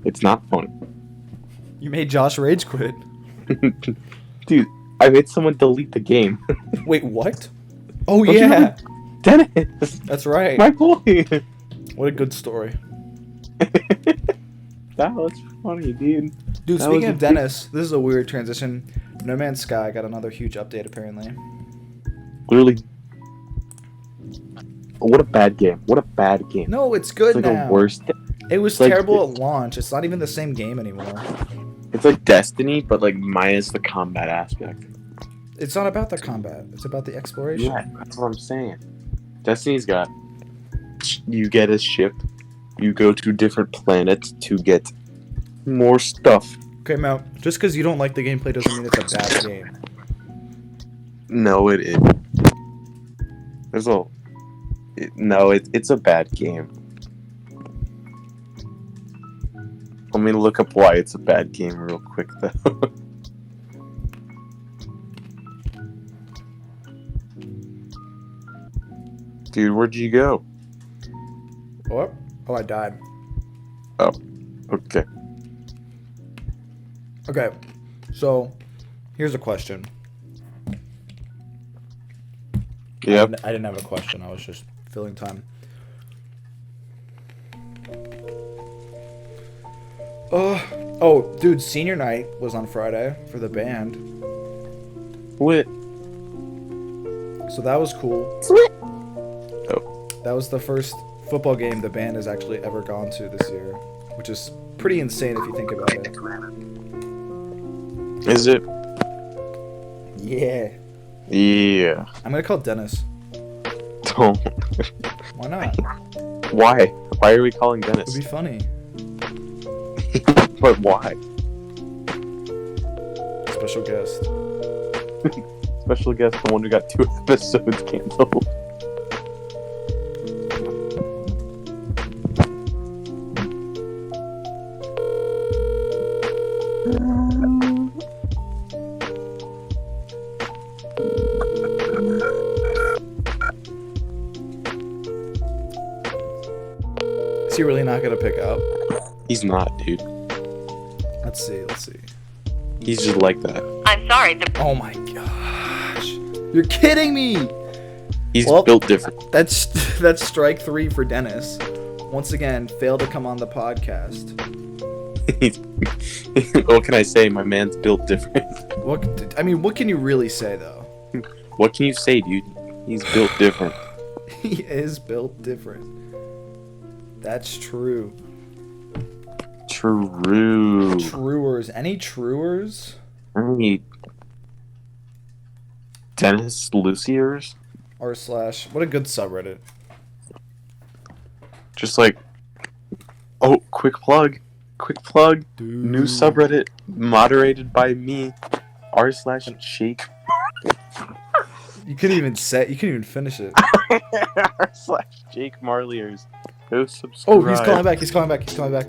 Speaker 1: It's not funny.
Speaker 2: You made Josh rage quit.
Speaker 1: Dude, I made someone delete the game.
Speaker 2: Wait, what? Oh,
Speaker 1: Don't you
Speaker 2: yeah.
Speaker 1: know Dennis!
Speaker 2: That's right.
Speaker 1: My boy!
Speaker 2: What a good story.
Speaker 1: That was funny, dude.
Speaker 2: Dude,
Speaker 1: That
Speaker 2: speaking
Speaker 1: was
Speaker 2: of Dennis, this is a weird transition. No Man's Sky got another huge update, apparently.
Speaker 1: Literally. What a bad game. What a bad game.
Speaker 2: No, it's good
Speaker 1: It's like
Speaker 2: now.
Speaker 1: a worst.
Speaker 2: It was
Speaker 1: It's like-
Speaker 2: terrible at launch. It's not even the same game anymore.
Speaker 1: It's like Destiny, but like minus the combat aspect.
Speaker 2: It's not about the combat. It's about the exploration.
Speaker 1: Yeah, that's what I'm saying. Destiny's got. You get a ship. You go to different planets to get more stuff.
Speaker 2: Okay, Mel, just because you don't like the gameplay doesn't mean it's a bad game.
Speaker 1: No, it is. There's a. It's a bad game. Let me look up why it's a bad game real quick, though. Dude, where'd you go?
Speaker 2: What? Oh, I died.
Speaker 1: Oh, okay.
Speaker 2: Okay, so here's a question.
Speaker 1: Yep.
Speaker 2: I didn't have a question. I was just filling time. Oh, dude, senior night was on Friday for the band.
Speaker 1: What?
Speaker 2: So that was cool.
Speaker 1: Oh.
Speaker 2: That was the first football game the band has actually ever gone to this year, which is pretty insane if you think about it.
Speaker 1: Is it?
Speaker 2: Yeah.
Speaker 1: Yeah.
Speaker 2: I'm gonna call Dennis.
Speaker 1: Don't.
Speaker 2: Why not?
Speaker 1: Why? Why are we calling
Speaker 2: It'd
Speaker 1: Dennis?
Speaker 2: be funny.
Speaker 1: But why?
Speaker 2: Special guest.
Speaker 1: Special guest, the one who got 2 episodes canceled.
Speaker 2: Is he really not gonna pick up?
Speaker 1: He's not, dude.
Speaker 2: Let's see. Let's see.
Speaker 1: He's just like that.
Speaker 3: I'm sorry,
Speaker 2: Oh my gosh! You're kidding me!
Speaker 1: He's
Speaker 2: Well-
Speaker 1: built different.
Speaker 2: That's strike 3 for Dennis. Once again, failed to come on the podcast.
Speaker 1: What can I say? My man's built different.
Speaker 2: What can you really say though?
Speaker 1: What can you say, dude? He's built different.
Speaker 2: He is built different. That's true.
Speaker 1: True.
Speaker 2: Truers. Any truers?
Speaker 1: I mean, Dennis Luciers?
Speaker 2: R slash. What a good subreddit.
Speaker 1: Just like, oh, quick plug.
Speaker 2: Dude.
Speaker 1: New subreddit moderated by me. r/shake.
Speaker 2: You couldn't even finish it.
Speaker 1: r/Jake Marliers. Go subscribe.
Speaker 2: Oh, he's calling back. He's calling back.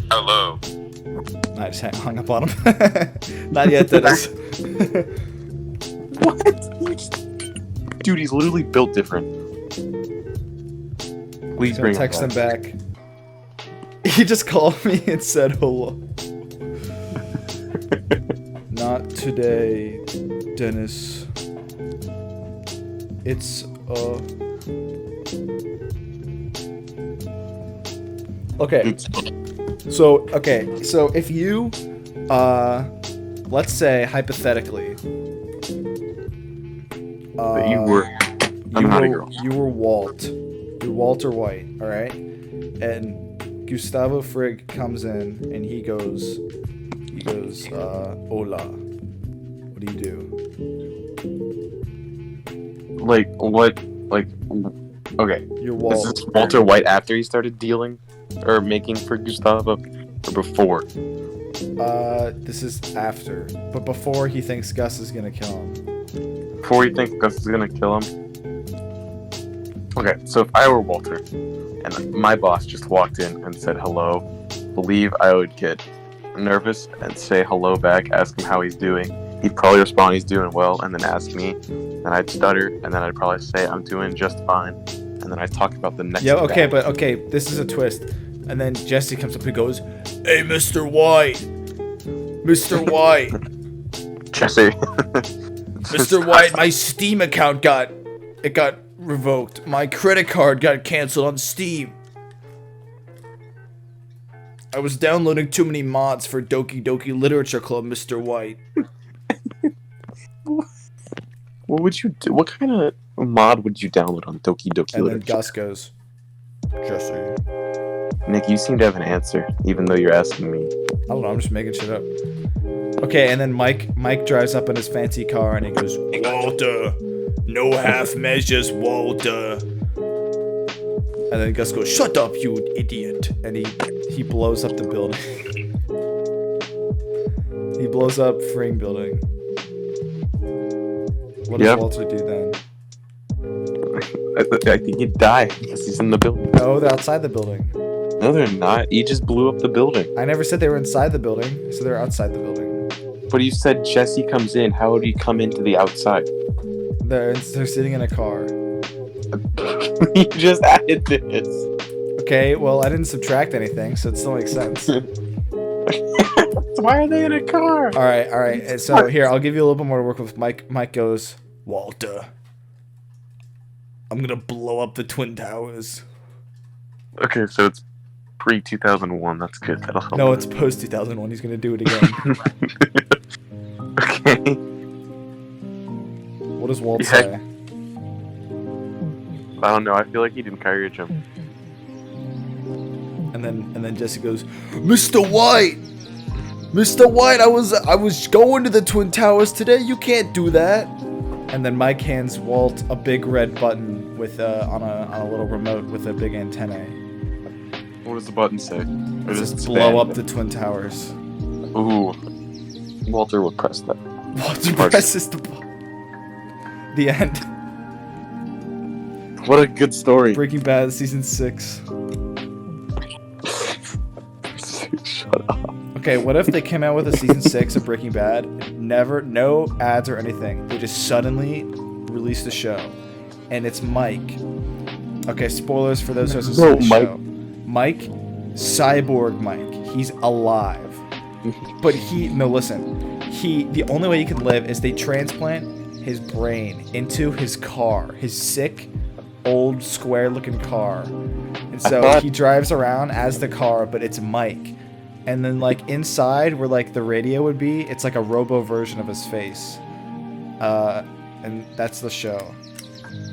Speaker 1: Hello.
Speaker 2: Nah, I just hung up on him. Not yet, Dennis.
Speaker 1: What? Dude, he's literally built different. Please
Speaker 2: So
Speaker 1: bring him
Speaker 2: text him back. He just called me and said hello. Not today, Dennis. It's Okay. So if you let's say hypothetically
Speaker 1: But you were. I'm not a girl.
Speaker 2: You were Walt. You're Walter White, all right? And Gustavo Frig comes in and he goes, hola. What do you do?
Speaker 1: Like, what? Like, okay.
Speaker 2: You're Walt.
Speaker 1: Is this Walter White after he started dealing? Or making for Gustavo? Or before?
Speaker 2: This is after, but before he thinks Gus is gonna kill him.
Speaker 1: Before you think Gus is gonna kill him. Okay, so if I were Walter, and my boss just walked in and said hello, believe I would get nervous and say hello back, ask him how he's doing. He'd probably respond he's doing well, and then ask me, and I'd stutter, and then I'd probably say I'm doing just fine, and then I'd talk about the next.
Speaker 2: Yeah, okay, but okay, this is a twist. And then Jesse comes up and goes, "Hey, Mr. White, Mr. White,
Speaker 1: Jesse,
Speaker 2: Mr. White, my Steam account got revoked. My credit card got canceled on Steam. I was downloading too many mods for Doki Doki Literature Club, Mr. White."
Speaker 1: What would you do? What kind of mod would you download on Doki Doki
Speaker 2: And then
Speaker 1: Literature?
Speaker 2: Gus goes, "Jesse."
Speaker 1: Nick, you seem to have an answer, even though you're asking me.
Speaker 2: I don't know, I'm just making shit up. Okay, and then Mike drives up in his fancy car and he goes, "Walter, no half measures, Walter." And then Gus goes, "Shut up, you idiot." And he blows up the building. He blows up Fring building. What does Walter do then?
Speaker 1: I think he'd die because he's in the building.
Speaker 2: No, they're outside the building.
Speaker 1: No, they're not. He just blew up the building.
Speaker 2: I never said they were inside the building. I said they're outside the building.
Speaker 1: But you said Jesse comes in. How would he come into the outside?
Speaker 2: They're sitting in a car.
Speaker 1: You just added this.
Speaker 2: Okay, well, I didn't subtract anything, so it still makes sense.
Speaker 1: Why are they in a car?
Speaker 2: All right. So here, I'll give you a little bit more to work with. Mike goes, "Walter, I'm gonna blow up the Twin Towers."
Speaker 1: Okay, so it's pre-2001. That's good. That'll help.
Speaker 2: No, it's post 2001. He's gonna do it again.
Speaker 1: Okay.
Speaker 2: What does Walt say?
Speaker 1: I don't know. I feel like he'd encourage him.
Speaker 2: And then Jesse goes, "Mr. White, Mr. White, I was going to the Twin Towers today. You can't do that." And then Mike hands Walt a big red button with on a little remote with a big antenna.
Speaker 1: What does the button say?
Speaker 2: It says "Blow up the Twin Towers."
Speaker 1: Ooh. Walter would press that.
Speaker 2: Walter presses the button. The end.
Speaker 1: What a good story.
Speaker 2: Breaking Bad season 6.
Speaker 1: Shut up.
Speaker 2: Okay, what if they came out with a season 6 of Breaking Bad? No ads or anything. They just suddenly release the show, and it's Mike. Okay, spoilers for those who haven't seen the show. Mike, cyborg Mike. He's alive, but the only way he can live is they transplant his brain into his car, his sick, old, square-looking car, and so he drives around as the car, but it's Mike. And then, like, inside where, like, the radio would be, it's like a robo version of his face. And that's the show.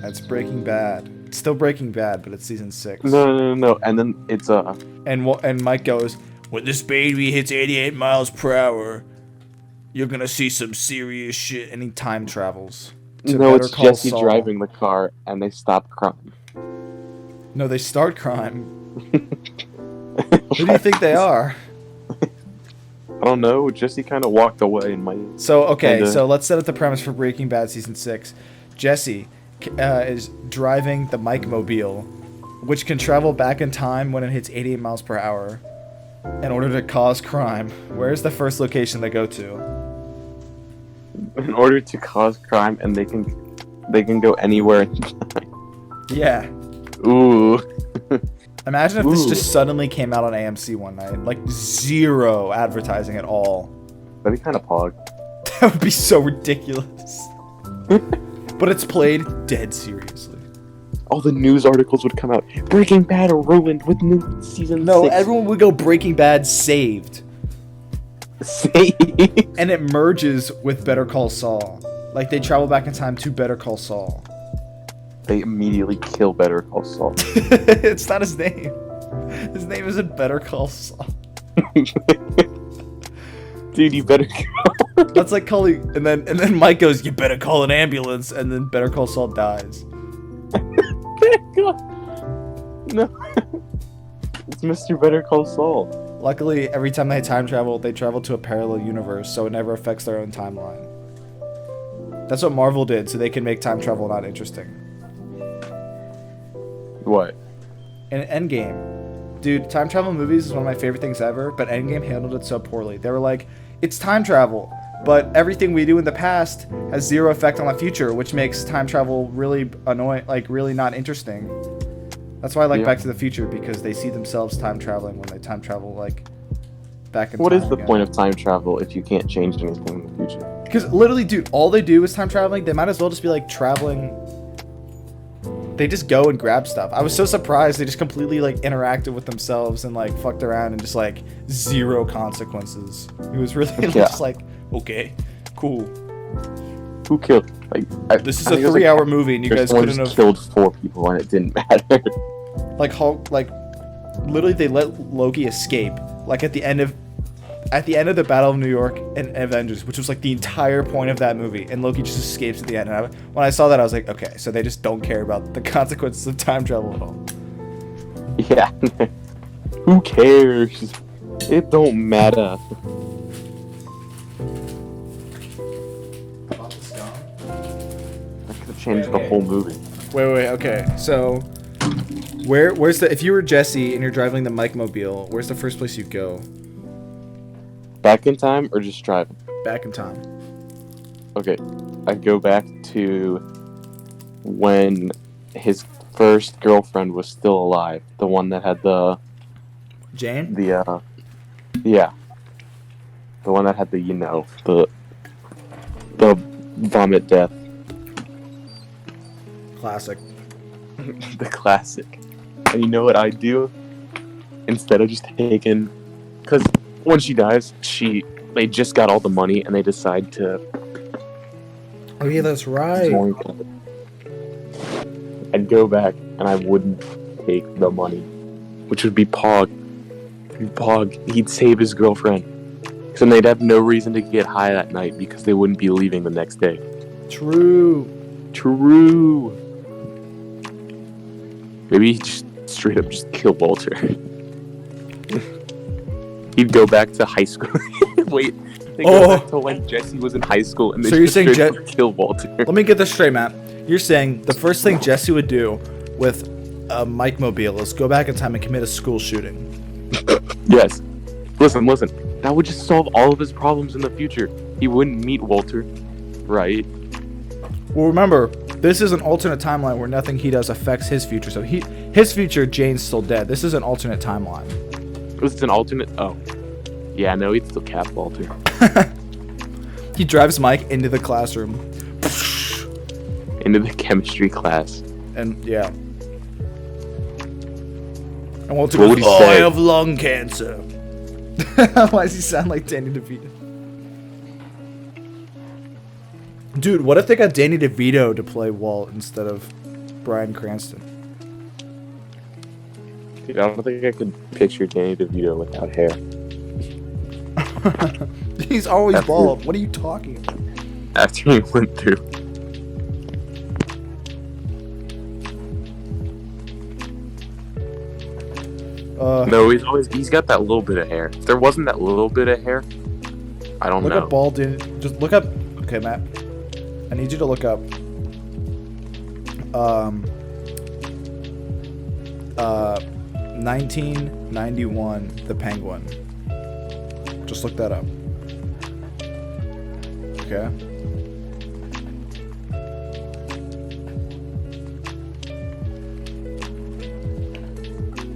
Speaker 2: That's Breaking Bad. It's still Breaking Bad, but it's season 6.
Speaker 1: No. And then it's
Speaker 2: And Mike goes, "When this baby hits 88 miles per hour, you're gonna see some serious shit." And he time travels.
Speaker 1: No, it's Jesse driving the car, and they stop crime.
Speaker 2: No, they start crime. Who do you think they are?
Speaker 1: I don't know. Jesse kind of walked away and might.
Speaker 2: So let's set up the premise for Breaking Bad season 6. Jesse is driving the Mike Mobile, which can travel back in time when it hits 88 miles per hour, in order to cause crime. Where's the first location they go to?
Speaker 1: In order to cause crime, and they can go anywhere in time.
Speaker 2: Yeah.
Speaker 1: Ooh.
Speaker 2: Imagine if this just suddenly came out on AMC one night. Like, zero advertising at all.
Speaker 1: That'd be kind of pog.
Speaker 2: That would be so ridiculous. But it's played dead seriously.
Speaker 1: All the news articles would come out. Breaking Bad ruined with new season 6.
Speaker 2: Everyone would go Breaking Bad saved.
Speaker 1: Saved?
Speaker 2: And it merges with Better Call Saul. Like, they travel back in time to Better Call Saul.
Speaker 1: They immediately kill Better Call Saul.
Speaker 2: It's not his name. His name isn't Better Call Saul.
Speaker 1: Dude, you better go.
Speaker 2: That's like calling, and then Mike goes, "You better call an ambulance," and then Better Call Saul dies.
Speaker 1: No. It's Mr. Better Call Saul.
Speaker 2: Luckily, every time they time travel to a parallel universe, so it never affects their own timeline. That's what Marvel did, so they can make time travel not interesting.
Speaker 1: What?
Speaker 2: In Endgame, dude, time travel movies is one of my favorite things ever, but Endgame handled it so poorly. They were like, it's time travel, but everything we do in the past has zero effect on the future, which makes time travel really annoying, like really not interesting. That's why I like Back to the Future, because they see themselves time traveling when they time travel like back in time.
Speaker 1: What is the point of time travel if you can't change anything in the future?
Speaker 2: Because literally, dude, all they do is time traveling. They might as well just be like traveling. They just go and grab stuff. I was so surprised they just completely like interacted with themselves and like fucked around and just like zero consequences. It was really just like, okay, cool.
Speaker 1: Who killed?
Speaker 2: This is a 3-hour movie and you guys couldn't have
Speaker 1: killed 4 people and it didn't matter.
Speaker 2: Like Hulk, like literally they let Loki escape. Like at the end of the Battle of New York and Avengers, which was like the entire point of that movie, and Loki just escapes at the end. And when I saw that, I was like, okay, so they just don't care about the consequences of time travel at all.
Speaker 1: Yeah. Who cares? It don't matter. I could have changed the whole movie.
Speaker 2: Wait, okay. So, where's the... If you were Jesse and you're driving the Mike Mobile, where's the first place you go?
Speaker 1: Back in time or just driving?
Speaker 2: Back in time.
Speaker 1: Okay. I go back to when his first girlfriend was still alive. The one that had the...
Speaker 2: Jane?
Speaker 1: Yeah. The one that had the, the vomit death.
Speaker 2: Classic.
Speaker 1: The classic. And you know what I do? Instead of just taking... Because when she dies, they just got all the money and they decide to...
Speaker 2: Oh yeah, that's right.
Speaker 1: I'd go back and I wouldn't take the money. Which would be Pog. He'd save his girlfriend. So then they'd have no reason to get high that night because they wouldn't be leaving the next day.
Speaker 2: True.
Speaker 1: Maybe he'd just straight up just kill Walter. He'd go back to high school. Wait, they go back to when Jesse was in high school and they
Speaker 2: so you're saying
Speaker 1: kill Walter.
Speaker 2: Let me get this straight, Matt. You're saying the first thing Jesse would do with a Mike Mobile is go back in time and commit a school shooting.
Speaker 1: Yes. Listen. That would just solve all of his problems in the future. He wouldn't meet Walter, right?
Speaker 2: Well, remember, this is an alternate timeline where nothing he does affects his future. So his future, Jane's still dead. This is an alternate timeline.
Speaker 1: This is an alternate... Oh. Yeah, no, he'd still cap Walter.
Speaker 2: He drives Mike into the classroom.
Speaker 1: Into the chemistry class.
Speaker 2: And, yeah. And Walter goes, I have lung cancer. Why does he sound like Danny DeVito? Dude, what if they got Danny DeVito to play Walt instead of Bryan Cranston?
Speaker 1: Dude, I don't think I could picture Danny DeVito without hair.
Speaker 2: He's always bald. What are you talking about?
Speaker 1: After he went through. No, he's got that little bit of hair. If there wasn't that little bit of hair, I don't know.
Speaker 2: Look up bald Danny. Just look up. Okay, Matt. I need you to look up. 1991, The Penguin. Just look that up. Okay.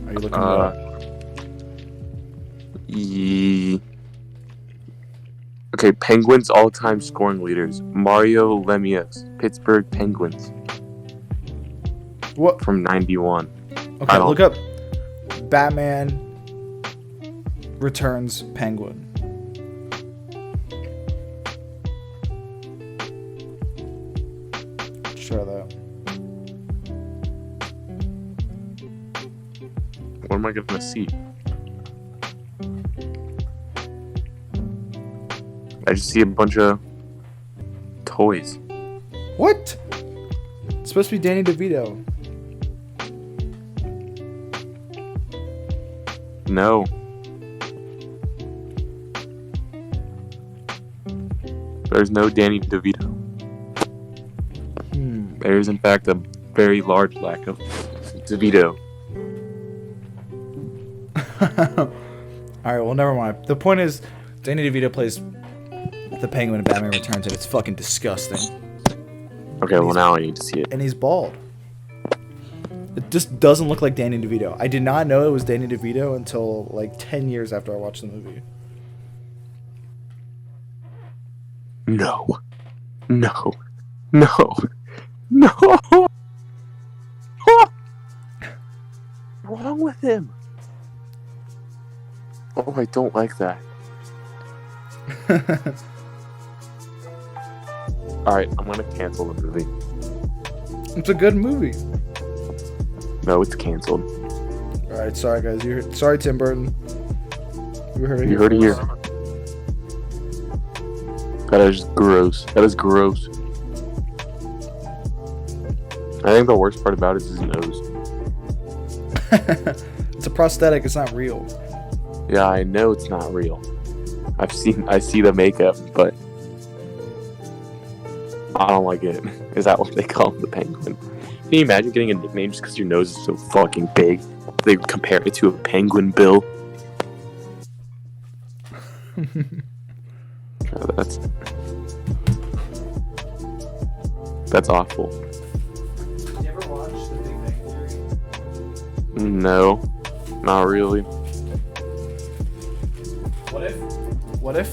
Speaker 2: Are you looking it up?
Speaker 1: Okay, Penguins all-time scoring leaders. Mario Lemieux, Pittsburgh Penguins.
Speaker 2: What?
Speaker 1: From 91.
Speaker 2: Okay, look up Batman Returns Penguin. Try that.
Speaker 1: What am I gonna see? I just see a bunch of toys.
Speaker 2: What? It's supposed to be Danny DeVito.
Speaker 1: No. There's no Danny DeVito. There is, in fact, a very large lack of DeVito.
Speaker 2: Alright, well, never mind. The point is, Danny DeVito plays the Penguin in Batman Returns, and it's fucking disgusting.
Speaker 1: Okay, well, now I need to see it.
Speaker 2: And he's bald. It just doesn't look like Danny DeVito. I did not know it was Danny DeVito until, like, 10 years after I watched the movie.
Speaker 1: No. No. No. No. What's wrong with him? Oh, I don't like that. Alright, I'm gonna cancel the movie.
Speaker 2: It's a good movie.
Speaker 1: No, it's canceled.
Speaker 2: Alright, sorry guys. Sorry, Tim Burton. You heard it
Speaker 1: here. That is gross. That is gross. I think the worst part about it is his nose.
Speaker 2: It's a prosthetic. It's not real.
Speaker 1: Yeah, I know it's not real. I see the makeup, but I don't like it. Is that what they call him, the Penguin? Can you imagine getting a nickname just because your nose is so fucking big? They compare it to a penguin bill. God, that's awful.
Speaker 2: Did you ever watch The Big Bang Theory?
Speaker 1: No, not really.
Speaker 2: What if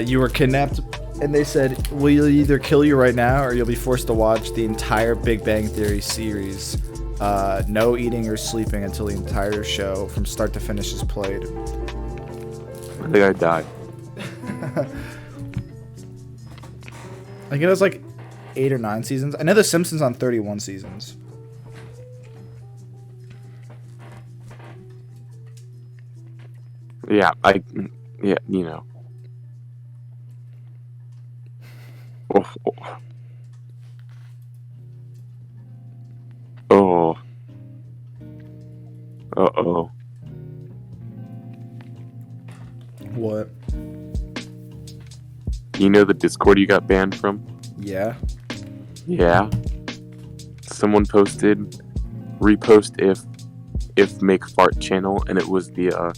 Speaker 2: you were kidnapped and they said, we'll either kill you right now or you'll be forced to watch the entire Big Bang Theory series. No eating or sleeping until the entire show from start to finish is played.
Speaker 1: I think I'd die.
Speaker 2: I think it was like 8 or 9 seasons. I know The Simpsons on 31 seasons.
Speaker 1: Yeah, you know. Oh. Oh. Uh-oh.
Speaker 2: What?
Speaker 1: You know the Discord you got banned from?
Speaker 2: Yeah.
Speaker 1: Yeah. Someone repost if make fart channel, and it was the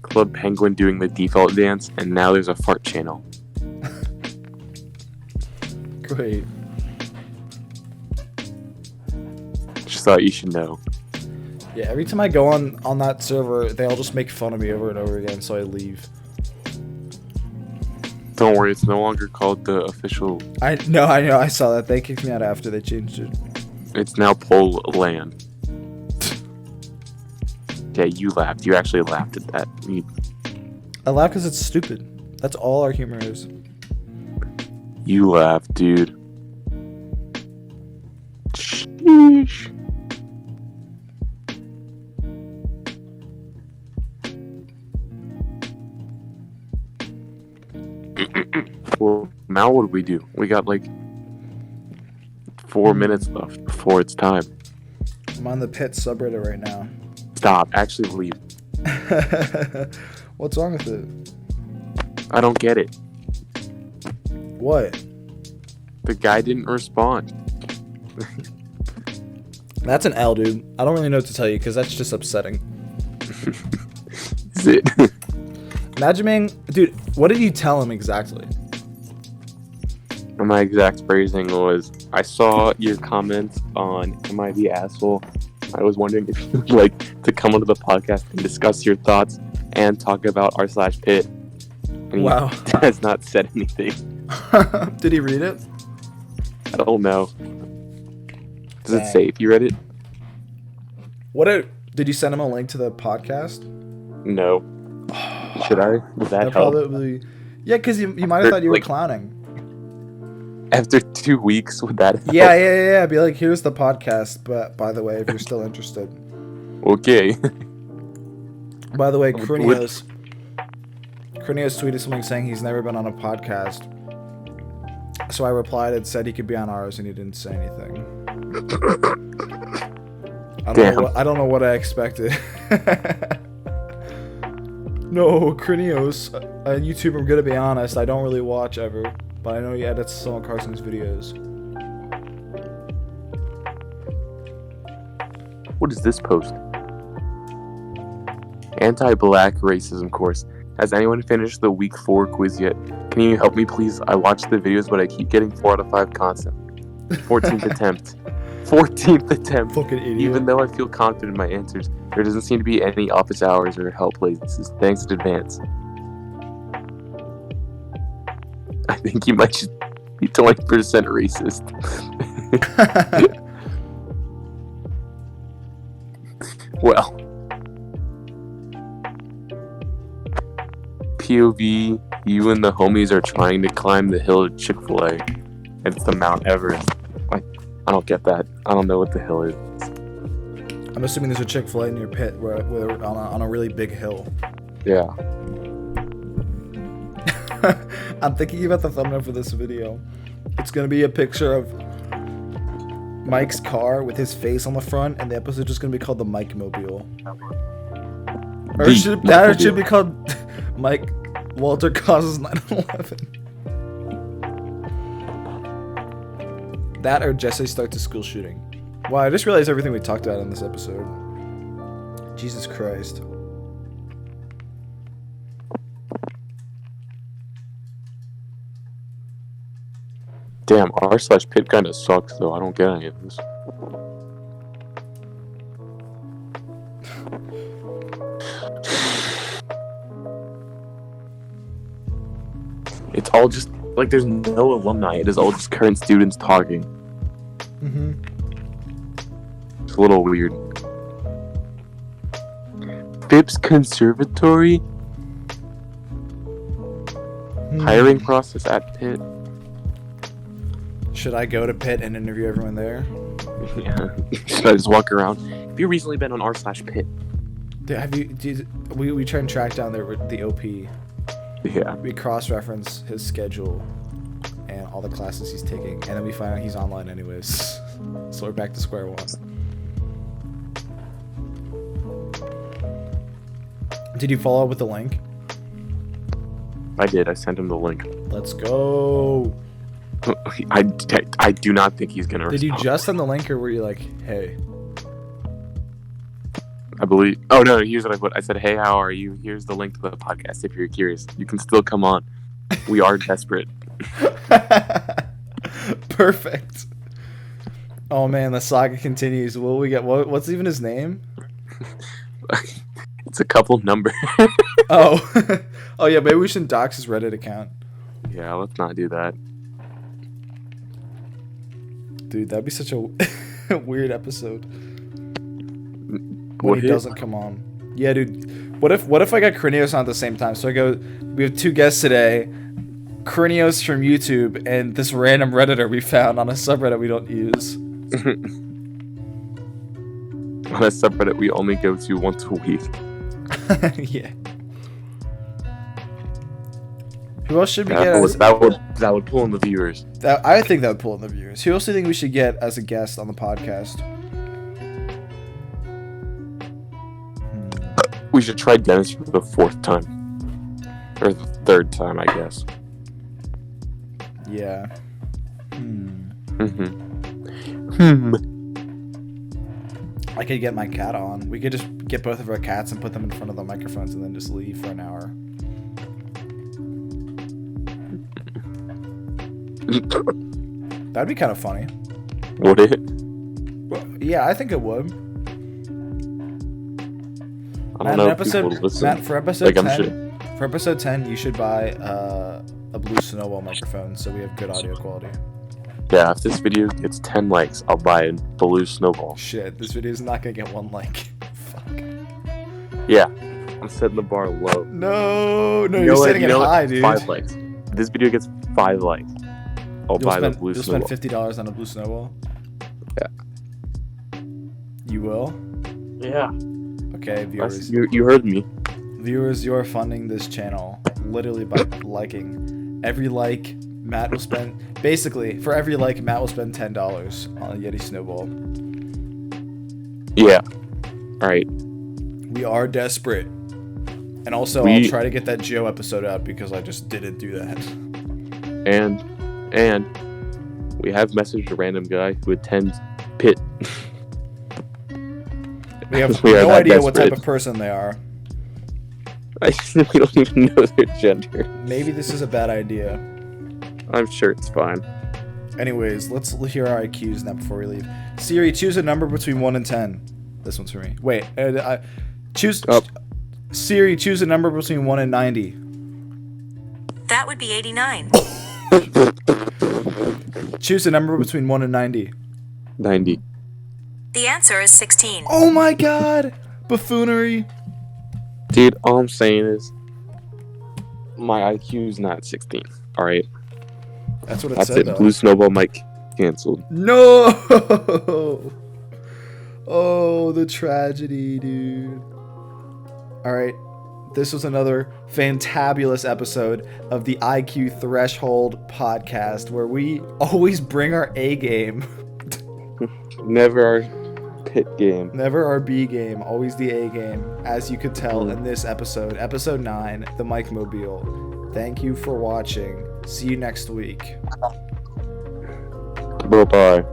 Speaker 1: Club Penguin doing the default dance, and now there's a fart channel.
Speaker 2: Great.
Speaker 1: Just thought you should know.
Speaker 2: Yeah, every time I go on that server, they all just make fun of me over and over again, so I leave.
Speaker 1: Don't worry, it's no longer called the official.
Speaker 2: I know, I saw that. They kicked me out after they changed it.
Speaker 1: It's now Pole Land. Yeah, you laughed. You actually laughed at that.
Speaker 2: I laugh because it's stupid. That's all our humor is.
Speaker 1: You laughed, dude. Sheesh. Well, now what do we do? We got like 4 minutes left before it's time.
Speaker 2: I'm on the Pit subreddit right now.
Speaker 1: Stop. Actually leave.
Speaker 2: What's wrong with it?
Speaker 1: I don't get it.
Speaker 2: What?
Speaker 1: The guy didn't respond.
Speaker 2: That's an L, dude. I don't really know what to tell you because that's just upsetting.
Speaker 1: Is it?
Speaker 2: Imagine being... Dude, what did you tell him exactly?
Speaker 1: My exact phrasing was, I saw your comments on Am I the Asshole? I was wondering if you would like to come onto the podcast and discuss your thoughts and talk about r/pit. And he has not said anything.
Speaker 2: Did he read it?
Speaker 1: I don't know. Does it say if you read it?
Speaker 2: Did you send him a link to the podcast?
Speaker 1: No. Should I? Would that help?
Speaker 2: Probably. Yeah, because you might have thought you were clowning.
Speaker 1: After 2 weeks, would that help?
Speaker 2: Yeah. Be like, here's the podcast, but by the way, if you're still interested.
Speaker 1: Okay.
Speaker 2: By the way, Crinios tweeted something saying he's never been on a podcast. So I replied and said he could be on ours, and he didn't say anything. I don't know what I expected. No, Krinios, a YouTuber, I'm gonna be honest, I don't really watch ever, but I know he edits some of Carson's videos.
Speaker 1: What is this post? Anti-black racism course. Has anyone finished the week 4 quiz yet? Can you help me, please? I watched the videos, but I keep getting 4 out of 5 constant. 14th attempt. 14th attempt.
Speaker 2: Fucking idiot.
Speaker 1: Even though I feel confident in my answers, there doesn't seem to be any office hours or help places. Thanks in advance. I think you might just be 20% racist. Well. POV, you and the homies are trying to climb the hill of Chick-fil-A. It's the Mount Everest. I don't get that. I don't know what the hill is.
Speaker 2: I'm assuming there's a Chick-fil-A near Pitt where on a really big hill.
Speaker 1: Yeah.
Speaker 2: I'm thinking about the thumbnail for this video. It's gonna be a picture of Mike's car with his face on the front, and the episode's just gonna be called the Mike Mobile. Or it should be called Mike Walter causes 9/11. That or Jesse starts a school shooting. Wow, I just realized everything we talked about in this episode. Jesus Christ.
Speaker 1: Damn, r/Pit kinda sucks though. I don't get any of this. It's all just like there's no alumni. It is all just current students talking.
Speaker 2: Mm-hmm.
Speaker 1: It's a little weird. Phipps Conservatory? Hiring process at Pitt?
Speaker 2: Should I go to Pitt and interview everyone there?
Speaker 1: Yeah. Should I just walk around? Have you recently been on r/Pit?
Speaker 2: We try and track down the OP.
Speaker 1: Yeah.
Speaker 2: We cross-reference his schedule and all the classes he's taking, and then we find out he's online anyways. So we're back to square one. Did you follow up with the link?
Speaker 1: I did. I sent him the link.
Speaker 2: Let's go.
Speaker 1: I do not think he's gonna respond.
Speaker 2: Did you just send the link, or were you like, hey?
Speaker 1: I believe. Oh no! Here's what I put. I said, "Hey, how are you? Here's the link to the podcast. If you're curious, you can still come on. We are desperate."
Speaker 2: Perfect. Oh man, the saga continues. Will we get what's even his name?
Speaker 1: It's a couple number.
Speaker 2: Oh, oh yeah. Maybe we shouldn't dox his Reddit account.
Speaker 1: Yeah, let's not do that.
Speaker 2: Dude, that'd be such a weird episode. When
Speaker 1: What
Speaker 2: he doesn't come on. Yeah, dude. What if I got Krinios on at the same time? So I go, we have 2 guests today. Krinios from YouTube and this random Redditor we found on a subreddit we don't use.
Speaker 1: On a subreddit we only go to once a week.
Speaker 2: Yeah. Who else should we
Speaker 1: That
Speaker 2: get?
Speaker 1: would pull in the viewers.
Speaker 2: I think that would pull in the viewers. Who else do you think we should get as a guest on the podcast?
Speaker 1: We should try Dennis for the 4th time. Or the 3rd time, I guess.
Speaker 2: Yeah. I could get my cat on. We could just get both of our cats and put them in front of the microphones and then just leave for an hour. That'd be kind of funny.
Speaker 1: Would it?
Speaker 2: Well, yeah, I think it would.
Speaker 1: I don't know if people would listen.
Speaker 2: Matt, for episode 10,
Speaker 1: sure.
Speaker 2: for episode 10, you should buy a blue snowball microphone so we have good audio quality.
Speaker 1: Yeah, if this video gets 10 likes, I'll buy a blue snowball.
Speaker 2: Shit, this video is not gonna get 1 like. Fuck.
Speaker 1: Yeah, I'm setting the bar low.
Speaker 2: No, you're setting it high, dude.
Speaker 1: 5 likes. If this video gets 5 likes, I'll buy the blue snowball.
Speaker 2: You'll spend $50 on a blue snowball?
Speaker 1: Yeah.
Speaker 2: You will?
Speaker 1: Yeah.
Speaker 2: Okay, viewers.
Speaker 1: You heard me.
Speaker 2: Viewers, you are funding this channel literally by liking. Every like, Matt will spend... Basically, for every like, Matt will spend $10 on a Yeti snowball.
Speaker 1: Yeah. Alright.
Speaker 2: We are desperate. And also, I'll try to get that Joe episode out because I just didn't do that.
Speaker 1: And we have messaged a random guy who attends Pitt.
Speaker 2: We have no idea what type of person they are.
Speaker 1: We don't even know their gender.
Speaker 2: Maybe this is a bad idea.
Speaker 1: I'm sure it's fine.
Speaker 2: Anyways, let's hear our IQs now before we leave. Siri, choose a number between 1 and 10. This one's for me. Wait, Siri, choose a number between 1 and 90.
Speaker 3: That would be 89.
Speaker 2: Choose a number between 1 and 90.
Speaker 1: 90.
Speaker 3: The answer is 16.
Speaker 2: Oh my god! Buffoonery.
Speaker 1: Dude, all I'm saying is my IQ's not 16. Alright?
Speaker 2: That's what it
Speaker 1: That's
Speaker 2: said,
Speaker 1: it.
Speaker 2: though.
Speaker 1: Blue Snowball mic canceled.
Speaker 2: No! Oh, the tragedy, dude. Alright. This was another fantabulous episode of the IQ Threshold podcast where we always bring our A game.
Speaker 1: Never our Pit game.
Speaker 2: Never our B game, always the A game, as you could tell in this episode, episode 9, the Mike Mobile. Thank you for watching. See you next week.
Speaker 1: Bye-bye.